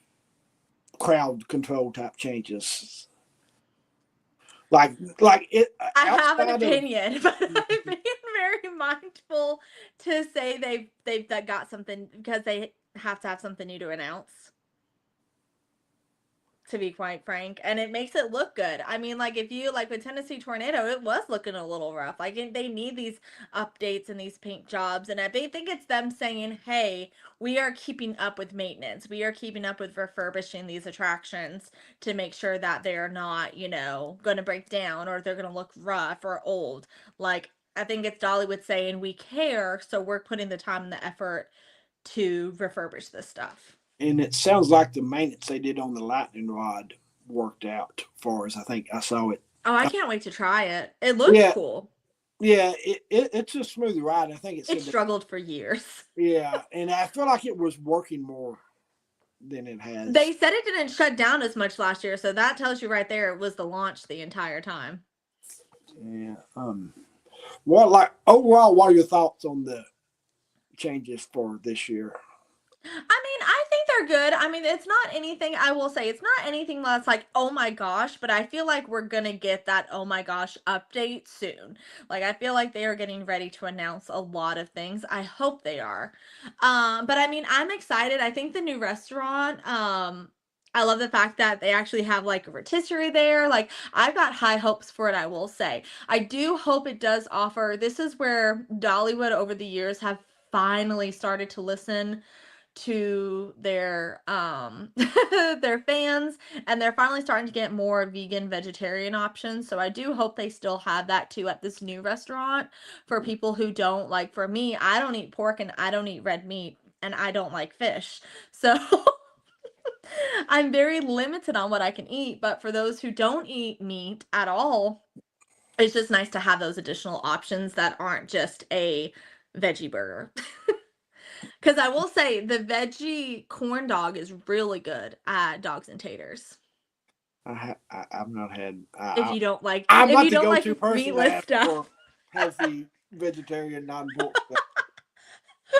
crowd control type changes. Like it. I have an outside of- opinion, but I'm being very mindful to say they've got something because they have to have something new to announce. To be quite frank, and it makes it look good. I mean, like if you like with Tennessee Tornado, it was looking a little rough. Like they need these updates and these paint jobs, and I think it's them saying, "Hey, we are keeping up with maintenance. We are keeping up with refurbishing these attractions to make sure that they're not, going to break down or they're going to look rough or old." Like I think it's Dollywood saying, "We care, so we're putting the time and the effort to refurbish this stuff." And it sounds like the maintenance they did on the lightning rod worked out for us. I think I saw it. Oh, I can't wait to try it. It looks cool. Yeah, it's a smooth ride. I think it struggled for years. Yeah, and I feel like it was working more than it has. They said it didn't shut down as much last year, so that tells you right there it was the launch the entire time. Yeah. Overall, what are your thoughts on the changes for this year? I mean, I think they're good. I mean, it's not anything, I will say, it's not anything that's like, oh my gosh, but I feel like we're going to get that oh my gosh update soon. Like, I feel like they are getting ready to announce a lot of things. I hope they are. But I mean, I'm excited. I think the new restaurant, I love the fact that they actually have like a rotisserie there. Like, I've got high hopes for it, I will say. I do hope it does offer, this is where Dollywood over the years have finally started to listen to their their fans, and they're finally starting to get more vegan vegetarian options. So I do hope they still have that too at this new restaurant for people who don't like. For me, I don't eat pork and I don't eat red meat and I don't like fish, so I'm very limited on what I can eat. But for those who don't eat meat at all, it's just nice to have those additional options that aren't just a veggie burger. Because I will say the veggie corn dog is really good at Dogs and Taters. I've not had. If you don't like, I'm if not you the don't like go-to person meatless stuff. for healthy vegetarian non-pork stuff.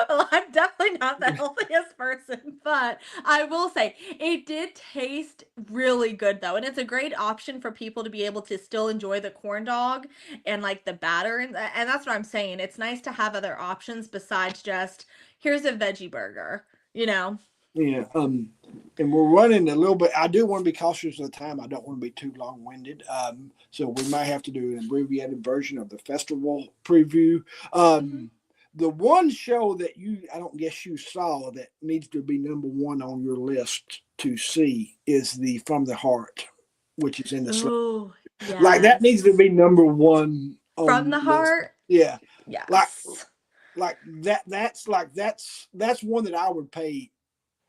Well, I'm definitely not the healthiest person, but I will say it did taste really good though, and it's a great option for people to be able to still enjoy the corn dog and like the batter, and that's what I'm saying. It's nice to have other options besides just here's a veggie burger, you know. Yeah, and we're running a little bit. I do want to be cautious of the time. I don't want to be too long-winded. So we might have to do an abbreviated version of the festival preview. The one show that I don't guess you saw that needs to be number one on your list to see is the From the Heart, which is in the Ooh, yes. like that needs to be number one on From the Heart. Yeah, yes. Like that's one that I would pay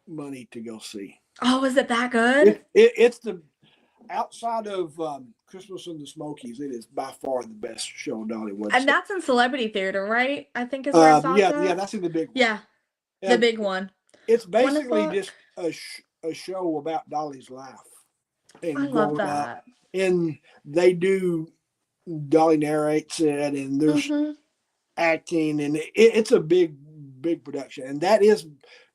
money to go see. Oh, is it that good? It's the outside of Christmas in the Smokies. It is by far the best show in Dollywood. And that's in Celebrity Theater, right? I think is where I saw that. Yeah, that's in the big one. Yeah, the big one. It's basically just a show about Dolly's life. And I love that. And they do, Dolly narrates it, and there's acting, and it's a big production, and that is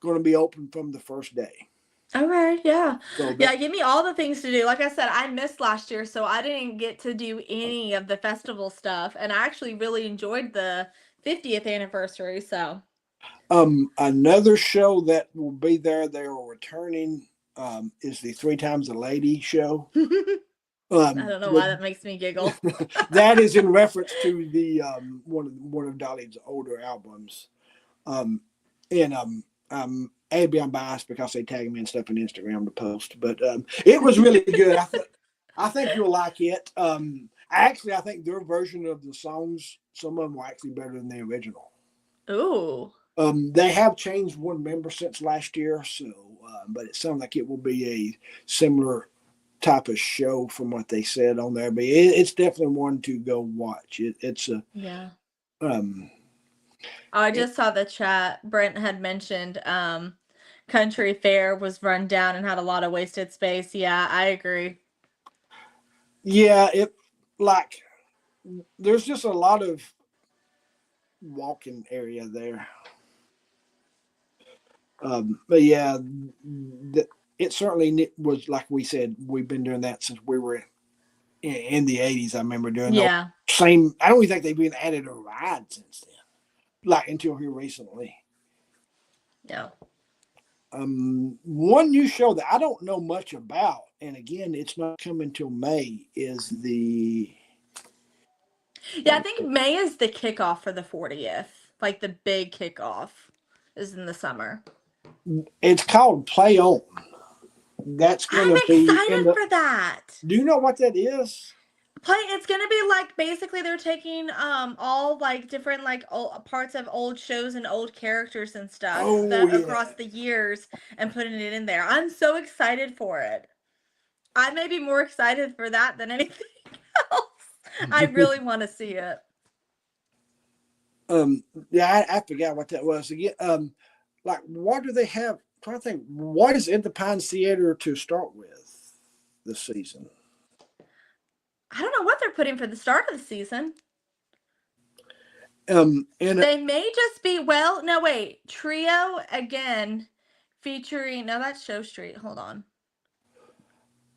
going to be open from the first day. Okay, yeah. So Yeah, that give me all the things to do. Like I said, I missed last year, so I didn't get to do any of the festival stuff. And I actually really enjoyed the 50th anniversary, so. another show that will be there, they are returning, is the Three Times a Lady show. I don't know why The that makes me giggle. that is in reference to the one of Dolly's older albums. Um, and maybe I'm biased because they tag me and stuff on Instagram to post, but it was really good. I think you'll like it. Actually, I think their version of the songs, some of them were actually better than the original. Ooh. They have changed one member since last year, so but it sounds like it will be a similar type of show from what they said on there. But it's definitely one to go watch. It's a Yeah. um, Oh, I it, just saw the chat. Brent had mentioned Country Fair was run down and had a lot of wasted space. Yeah, I agree. yeah, it like there's just a lot of walking area there. But yeah, it certainly was like we said. We've been doing that since we were in the '80s. I remember doing those Yeah. same. I don't even think they've been added a ride since then, like until here recently. Yeah. One new show that I don't know much about, and again, it's not coming till May, is the. Yeah, I think May is the kickoff for the 40th. Like the big kickoff is in the summer. It's called Play On. That's going I'm to be in excited the. for that. Do you know what that is? It's gonna be like basically they're taking all like different like parts of old shows and old characters and stuff Oh that yeah. across the years and putting it in there. I'm so excited for it. I may be more excited for that than anything else. I really want to see it. Yeah, I forgot what that was again. Like what do they have? I'm trying to think, what is in the Pines Theater to start with this season? I don't know what they're putting for the start of the season. And They may just be no wait, trio again featuring no that's Show Street. Hold on.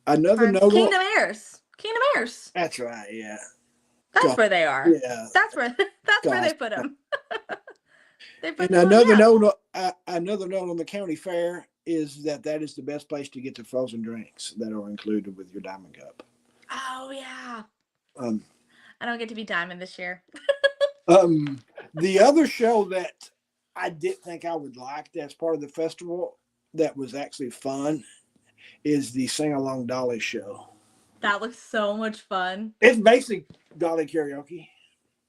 another Pines note on Kingdom Airs. Kingdom Airs. that's right, yeah. That's Gosh, where they are. yeah, That's where gosh. they put them. They put And them on. Yeah. another note on the county fair is that is the best place to get the frozen drinks that are included with your Diamond Cup. Oh yeah. Um, I don't get to be Diamond this year. um, the other show that I didn't think I would like that's part of the festival that was actually fun is the Sing Along Dolly show. That looks so much fun. It's basically Dolly karaoke.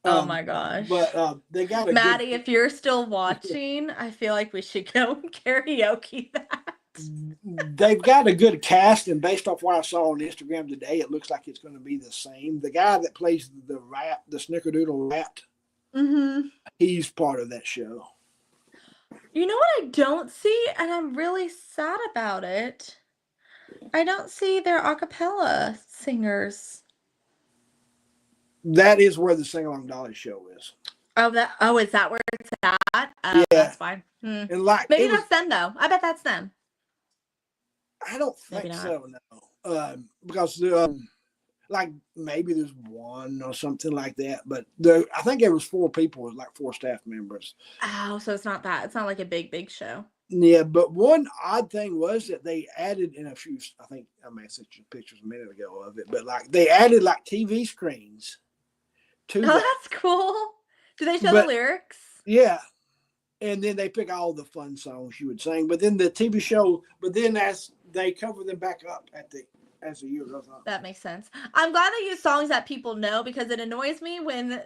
Oh my gosh. But they got a good. Maddie, if you're still watching, I feel like we should go karaoke that. They've got a good cast, and based off what I saw on Instagram today, it looks like it's going to be the same. The guy that plays the rat, the Snickerdoodle rat, he's part of that show. You know what I don't see, and I'm really sad about it. I don't see their a cappella singers. That is where the Sing Along Dolly show is. Is that where it's at? Yeah, That's fine. and like Maybe that's them though. I bet that's them. I don't think so, no, because like maybe there's one or something like that, but I think there was 4 people, like 4 staff members. Oh, so it's not that. It's not like a big show. Yeah, but one odd thing was that they added in a few. I think I may have sent you pictures a minute ago of it, but like they added like TV screens to Oh, that. that's cool. Do they show the lyrics? Yeah, and then they pick all the fun songs you would sing. But then the TV show, but then as they cover them back up as the year goes on. That makes sense. I'm glad they use songs that people know because it annoys me when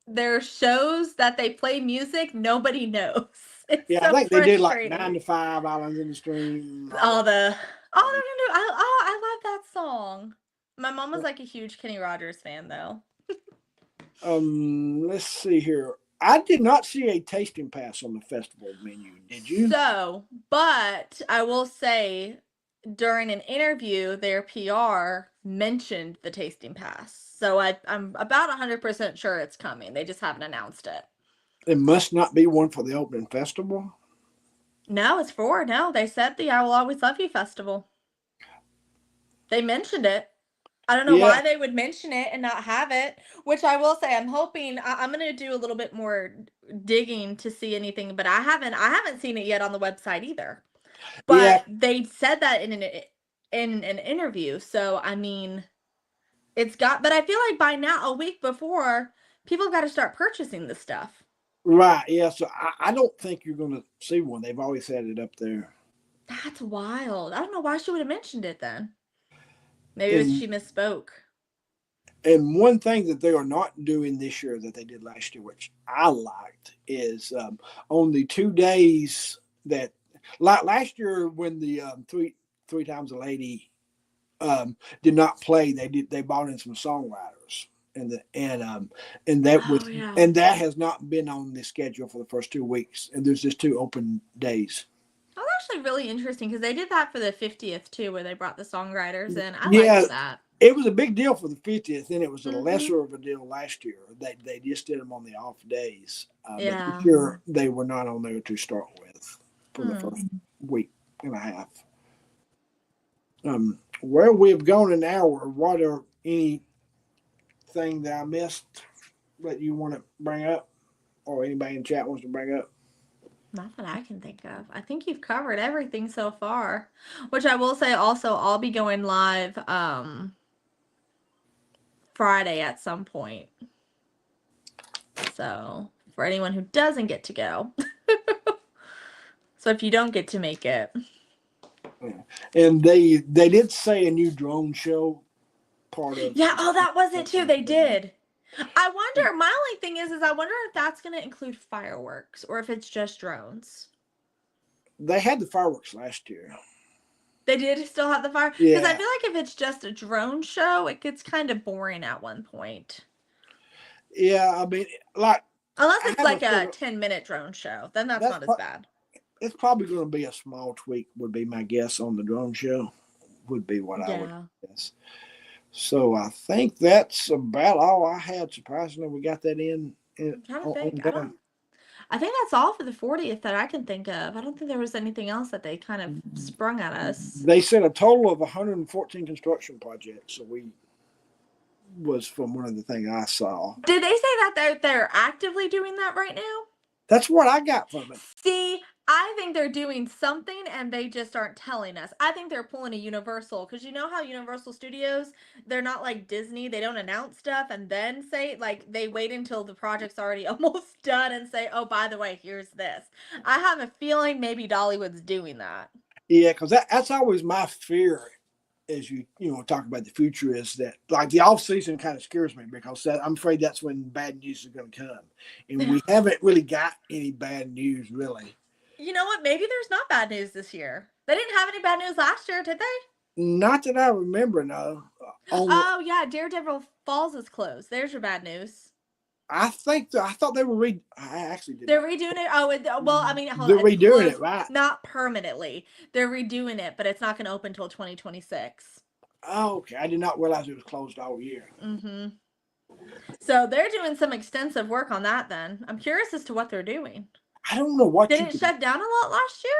there are shows that they play music nobody knows. It's yeah, so I think they did like 9 to 5, Islands in the Stream. All they're gonna do. I love that song. My mom was like a huge Kenny Rogers fan though. Let's see here. I did not see a tasting pass on the festival menu. Did you? So, but I will say during an interview, their PR mentioned the tasting pass. So I'm about 100% sure it's coming. They just haven't announced it. It must not be one for the opening festival. No, it's 4. No, they said the I Will Always Love You festival. They mentioned it. I don't know Yeah, why they would mention it and not have it, which I will say I'm hoping I'm going to do a little bit more digging to see anything, but I haven't seen it yet on the website either. yeah, But they said that in an interview. So, I mean, but I feel like by now, a week before, people have got to start purchasing this stuff. right. Yeah, so I don't think you're going to see one. They've always had it up there. That's wild. I don't know why she would have mentioned it then. Maybe it was And she misspoke. and one thing that they are not doing this year that they did last year, which I liked, is on the 2 days that like last year when the three times a lady did not play, they brought in some songwriters and that was Oh yeah. and that has not been on the schedule for the first 2 weeks, and there's just 2 open days. That was actually really interesting because they did that for the 50th too, where they brought the songwriters in. I Yeah, liked that. it was a big deal for the 50th, and it was a Mm-hmm. lesser of a deal last year. They just did them on the off days, but this Yeah. year they were not on there to start with for the Hmm. first week and a half. Where we have gone an hour, what are anything that I missed that you want to bring up, or anybody in chat wants to bring up? Not that I can think of. I think you've covered everything so far. Which I will say also, I'll be going live Friday at some point. So for anyone who doesn't get to go. So if you don't get to make it. Yeah. And they did say a new drone show part of. Yeah, oh that was it too. They did. I wonder, my only thing is I wonder if that's gonna include fireworks or if it's just drones. They had the fireworks last year. They did still have the fire because I Yeah, feel like if it's just a drone show, it gets kind of boring at one point. yeah. I mean, like Unless I it's have a like a feeling 10-minute drone show, then that's that's not as bad. it's probably going to be a small tweak. Would be my guess on the drone show. Would be what I would Yeah. guess. So I think that's about all I had. Surprisingly, we got that in I'm trying to on think. time. I think that's all for the 40th that I can think of. I don't think there was anything else that they kind of sprung at us. They said a total of 114 construction projects. So we was from one of the things I saw. Did they say that they're actively doing that right now? That's what I got from it. See, I think they're doing something and they just aren't telling us. I think they're pulling a Universal because you know how Universal Studios, they're not like Disney. They don't announce stuff and then say, like, they wait until the project's already almost done and say, oh, by the way, here's this. I have a feeling maybe Dollywood's doing that. Yeah, because that's always my fear as you talk about the future, is that like the off season kind of scares me because I'm afraid that's when bad news is going to come, and we haven't really got any bad news really. You know what? Maybe there's not bad news this year. They didn't have any bad news last year, did they? Not that I remember. No, on Oh, yeah. Daredevil Falls is closed. There's your bad news. I thought they were I actually did. They're redoing it. Oh, well, I mean, hold They're on. It's redoing closed, it, right? not permanently. They're redoing it, but it's not going to open until 2026. Oh, okay. I did not realize it was closed all year. Mm-hmm. So they're doing some extensive work on that then. I'm curious as to what they're doing. I don't know what Did it shut down a lot last year?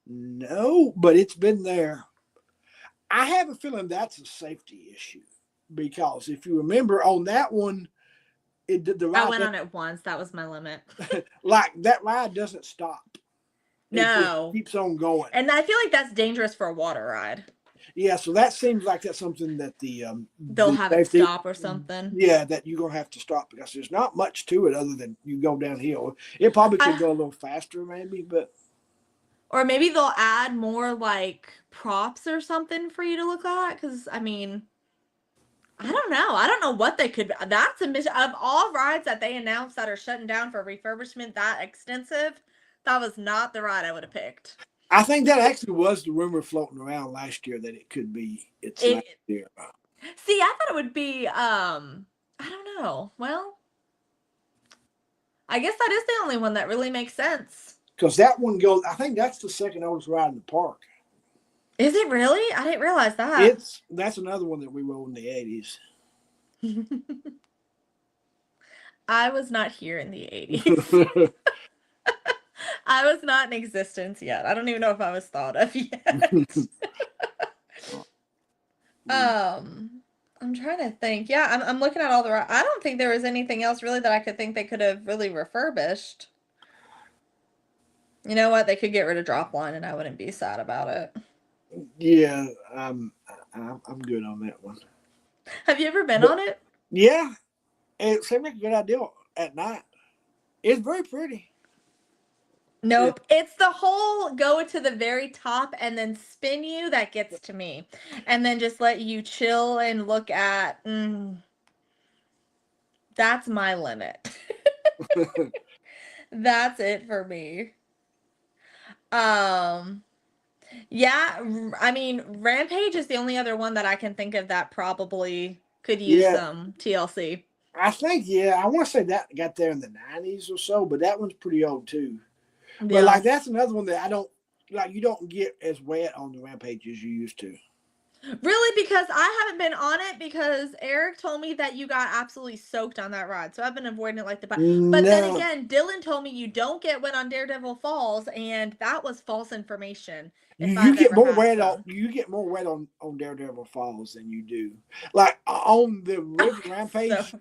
No, but it's been there. I have a feeling that's a safety issue because if you remember on that one, the I ride went on it once. That was my limit. like that ride doesn't stop. It just No. keeps on going. And I feel like that's dangerous for a water ride. Yeah, so that seems like that's something that They'll have it stop or something. Yeah, that you're gonna have to stop because there's not much to it other than you go downhill. It probably could go a little faster, maybe, but or maybe they'll add more like props or something for you to look at. Because I mean, I don't know. I don't know what they could. That's a mission of all rides that they announced that are shutting down for refurbishment that extensive. That was not the ride I would have picked. I think that actually was the rumor floating around last year that it could be last year. See, I thought it would be. I don't know. Well, I guess that is the only one that really makes sense. Because that one goes. I think that's the second oldest ride in the park. Is it really? I didn't realize that. That's another one that we rode in the 80s. I was not here in the 80s. I was not in existence yet. I don't even know if I was thought of yet. I'm trying to think. Yeah, I'm looking at all the. I don't think there was anything else really that I could think they could have really refurbished. You know what? They could get rid of drop line, and I wouldn't be sad about it. Yeah, I'm good on that one. Have you ever been But on it? yeah, it seemed like a good idea at night. It's very pretty. It, Nope. It's the whole go to the very top and then spin you that gets to me. And then just let you chill and look at. That's my limit. That's it for me. Um, yeah, I mean, Rampage is the only other one that I can think of that probably could use yeah, some TLC. I think I want to say that got there in the '90s or so, but that one's pretty old too. But Yeah. like that's another one that I don't like. You don't get as wet on the Rampage as you used to. Really, because I haven't been on it because Eric told me that you got absolutely soaked on that ride. So I've been avoiding it like the but then No, again, Dylan told me you don't get wet on Daredevil Falls, and that was false information if you I've get ever more had wet on some. Daredevil Falls than you do like on the River So Rampage.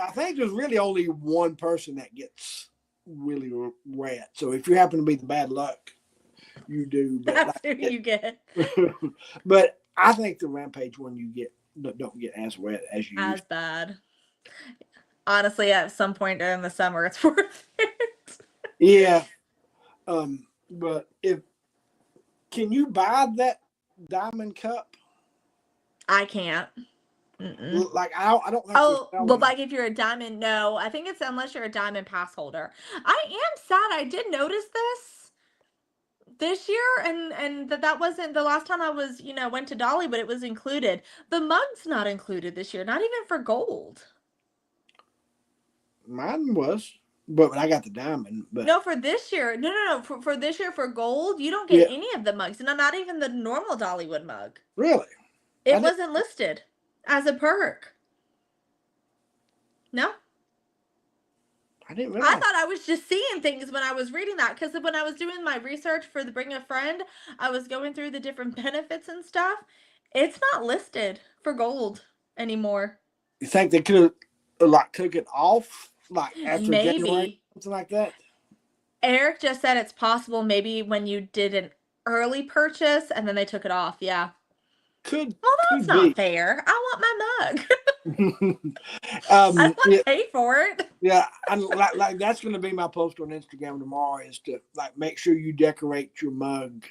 I think there's really only one person that gets really wet. So if you happen to be the bad luck, you do. But that's who you get. but I think the Rampage one you get don't get as wet as you As used. bad. Honestly, at some point during the summer, it's worth it. Yeah. But if can you buy that diamond cup? I can't. Mm-mm. Like I don't think they're Oh, well, selling them. like if you're a diamond, no. I think it's unless you're a diamond pass holder. I am sad. I did notice this year, and that wasn't the last time I was, went to Dolly, but it was included. The mug's not included this year, not even for gold. Mine was, but I got the diamond. But No, for this year. No. For this year, for gold, you don't get yeah, any of the mugs. No, not even the normal Dollywood mug. really, I It didn't. wasn't listed as a perk. No. I didn't I realize. thought I was just seeing things when I was reading that because when I was doing my research for the Bring a Friend, I was going through the different benefits and stuff. It's not listed for gold anymore. You think they could have like took it off like after January, Maybe. something like that? Eric just said it's possible maybe when you did an early purchase and then they took it off. Yeah. Could Well, that's could not be. fair. I want my mug. I want Yeah, to pay for it. yeah. And like that's going to be my post on Instagram tomorrow is to like make sure you decorate your mug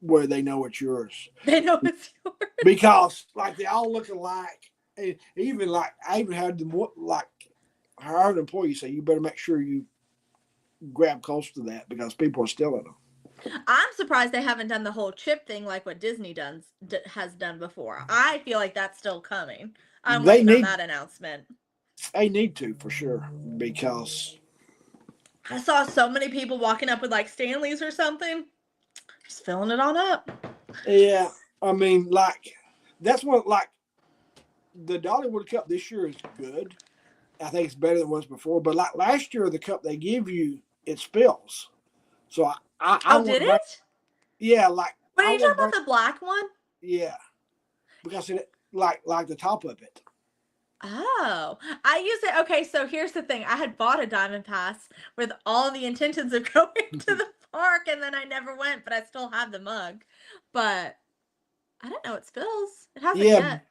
where they know it's yours They know it's yours. because like they all look alike. Even like I even had them like I heard an employee say you better make sure you grab close to that because people are stealing them. I'm surprised they haven't done the whole chip thing like what Disney has done before. I feel like that's still coming. I'm They waiting on need that announcement. they need to for sure because I saw so many people walking up with like Stanleys or something, just filling it on up. yeah, I mean like that's what like the Dollywood Cup this year is good. I think it's better than it was before. But like last year, the cup they give you it spills. So I Oh, want did to bring it? like What are I you want to talking bring about? The black one? yeah because it like the top of it. Oh, I used it. Okay, so here's the thing. I had bought a diamond pass with all the intentions of going to the park, and then I never went, but I still have the mug. But I don't know. It spills. It hasn't Yeah, yet.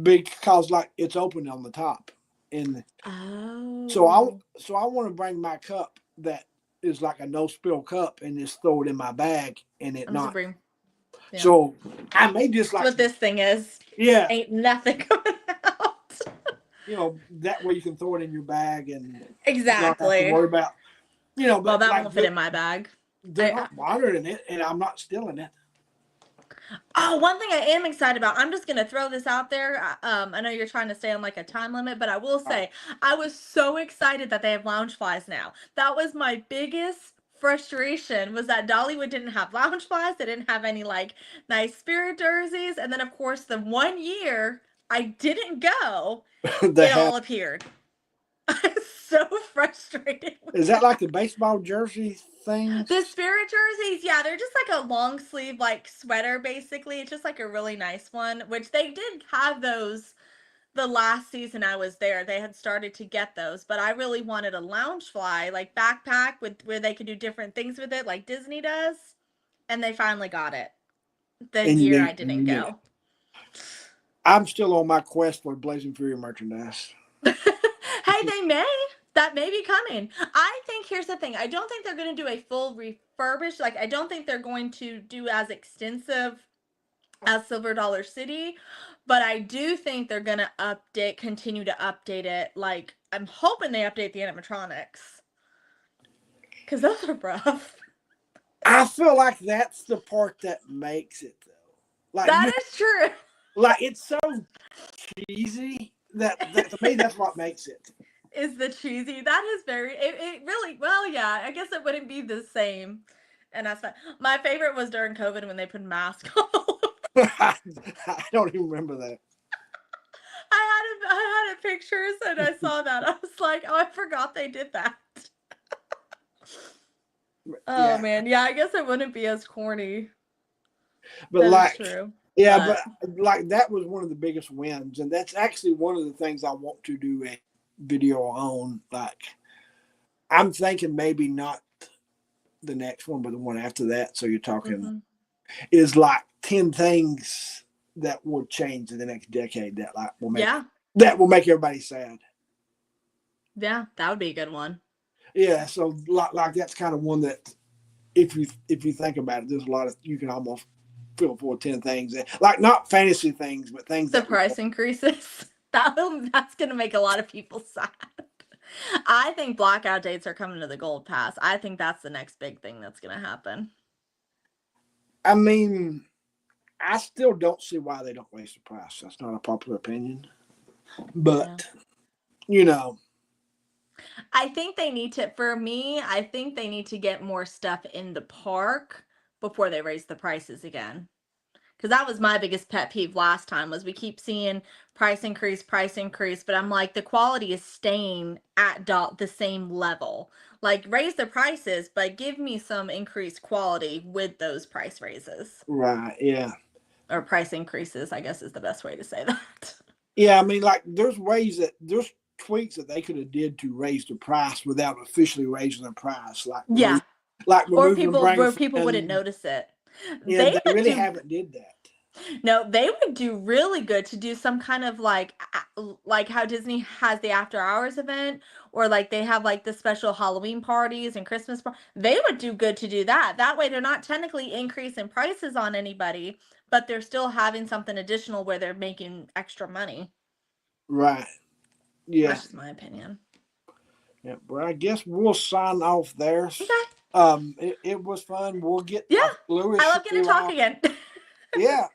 because like it's open on the top, and Oh. so I want to bring my cup that is like a no spill cup and just throw it in my bag and it I'm just not. bring. Yeah. So I may just That's like what this thing is. yeah Ain't nothing coming out. that way you can throw it in your bag and not have to Exactly. worry about Well, but that like won't fit in my bag. they're not monitoring it and I'm not stealing it. Oh, one thing I am excited about. I'm just gonna throw this out there. I know you're trying to stay on like a time limit, but I will say I was so excited that they have lounge flies now. That was my biggest frustration was that Dollywood didn't have lounge flies. They didn't have any like nice spirit jerseys, and then of course the one year I didn't go, They it have all appeared. I'm so frustrated with Is that like the baseball jersey things? the Spirit jerseys. Yeah, they're just like a long sleeve like sweater basically. It's just like a really nice one, which they did have those the last season I was there. They had started to get those, but I really wanted a Loungefly like backpack with where they could do different things with it like Disney does, and they finally got it the And year I and didn't you did. go. I'm still on my quest for Blazing Fury merchandise. Hey, that may be coming. I think here's the thing. I don't think they're going to do a full refurbish. Like I don't think they're going to do as extensive as Silver Dollar City, but I do think they're going to continue to update it. Like I'm hoping they update the animatronics cuz those are rough. I feel like that's the part that makes it though. Like That you, is true. like it's so cheesy that to me that's what makes it. Is the cheesy. That is very it really well, yeah. I guess it wouldn't be the same. And that's fine. My favorite was during COVID when they put masks on. I don't even remember that. I had pictures and I saw that. I was like, oh, I forgot they did that. Oh Yeah, man, yeah. I guess it wouldn't be as corny. but That is like, true. yeah, but like that was one of the biggest wins, and that's actually one of the things I want to do a video on. Like, I'm thinking maybe not the next one, but the one after that. So you're talking is like 10 things that will change in the next decade that like will make that will make everybody sad. Yeah, that would be a good one. Yeah, so like that's kind of one that if you think about it, there's a lot of you can almost fill for 10 things like not fantasy things, but things The that price increases. That's gonna make a lot of people sad. I think blackout dates are coming to the Gold Pass. I think that's the next big thing that's gonna happen. I mean, I still don't see why they don't raise the price. That's not a popular opinion, but you know, I think they need to, for me, I think they need to get more stuff in the park before they raise the prices again. Because that was my biggest pet peeve last time was we keep seeing price increase, but I'm like, the quality is staying at the same level. Like, raise the prices, but give me some increased quality with those price raises. right? Yeah. Or price increases, I guess is the best way to say that. Yeah, I mean, like there's tweaks that they could have did to raise the price without officially raising the price, like Or removing where people wouldn't notice it. Yeah, they really haven't did that. No, they would do really good to do some kind of like how Disney has the after hours event, or like they have like the special Halloween parties and Christmas they would do good to do that. That way they're not technically increasing prices on anybody, but they're still having something additional where they're making extra money. Right. Yeah. That's just my opinion. Yeah, but I guess we'll sign off there. Okay. It was fun. We'll get Lewis. I love getting to talk again. Yeah.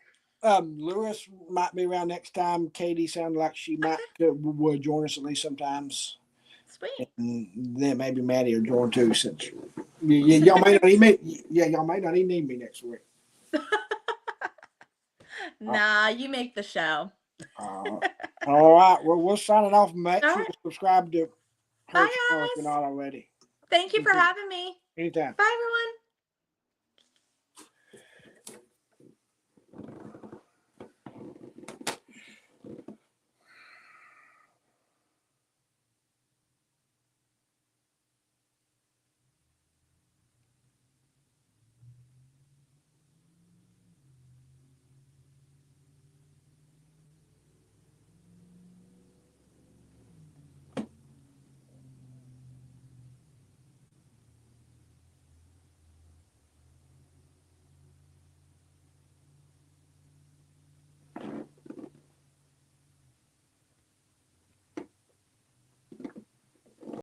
Lewis might be around next time. Katie sounded like she might would join us at least sometimes. Sweet. And then maybe Maddie will join too, since y'all may not even y'all may not even need me next week. Nah, you make the show. All right. Well, we'll sign it off. Make sure to subscribe to her channel if you're not already. Thank you for having me. Anytime. Bye, everyone.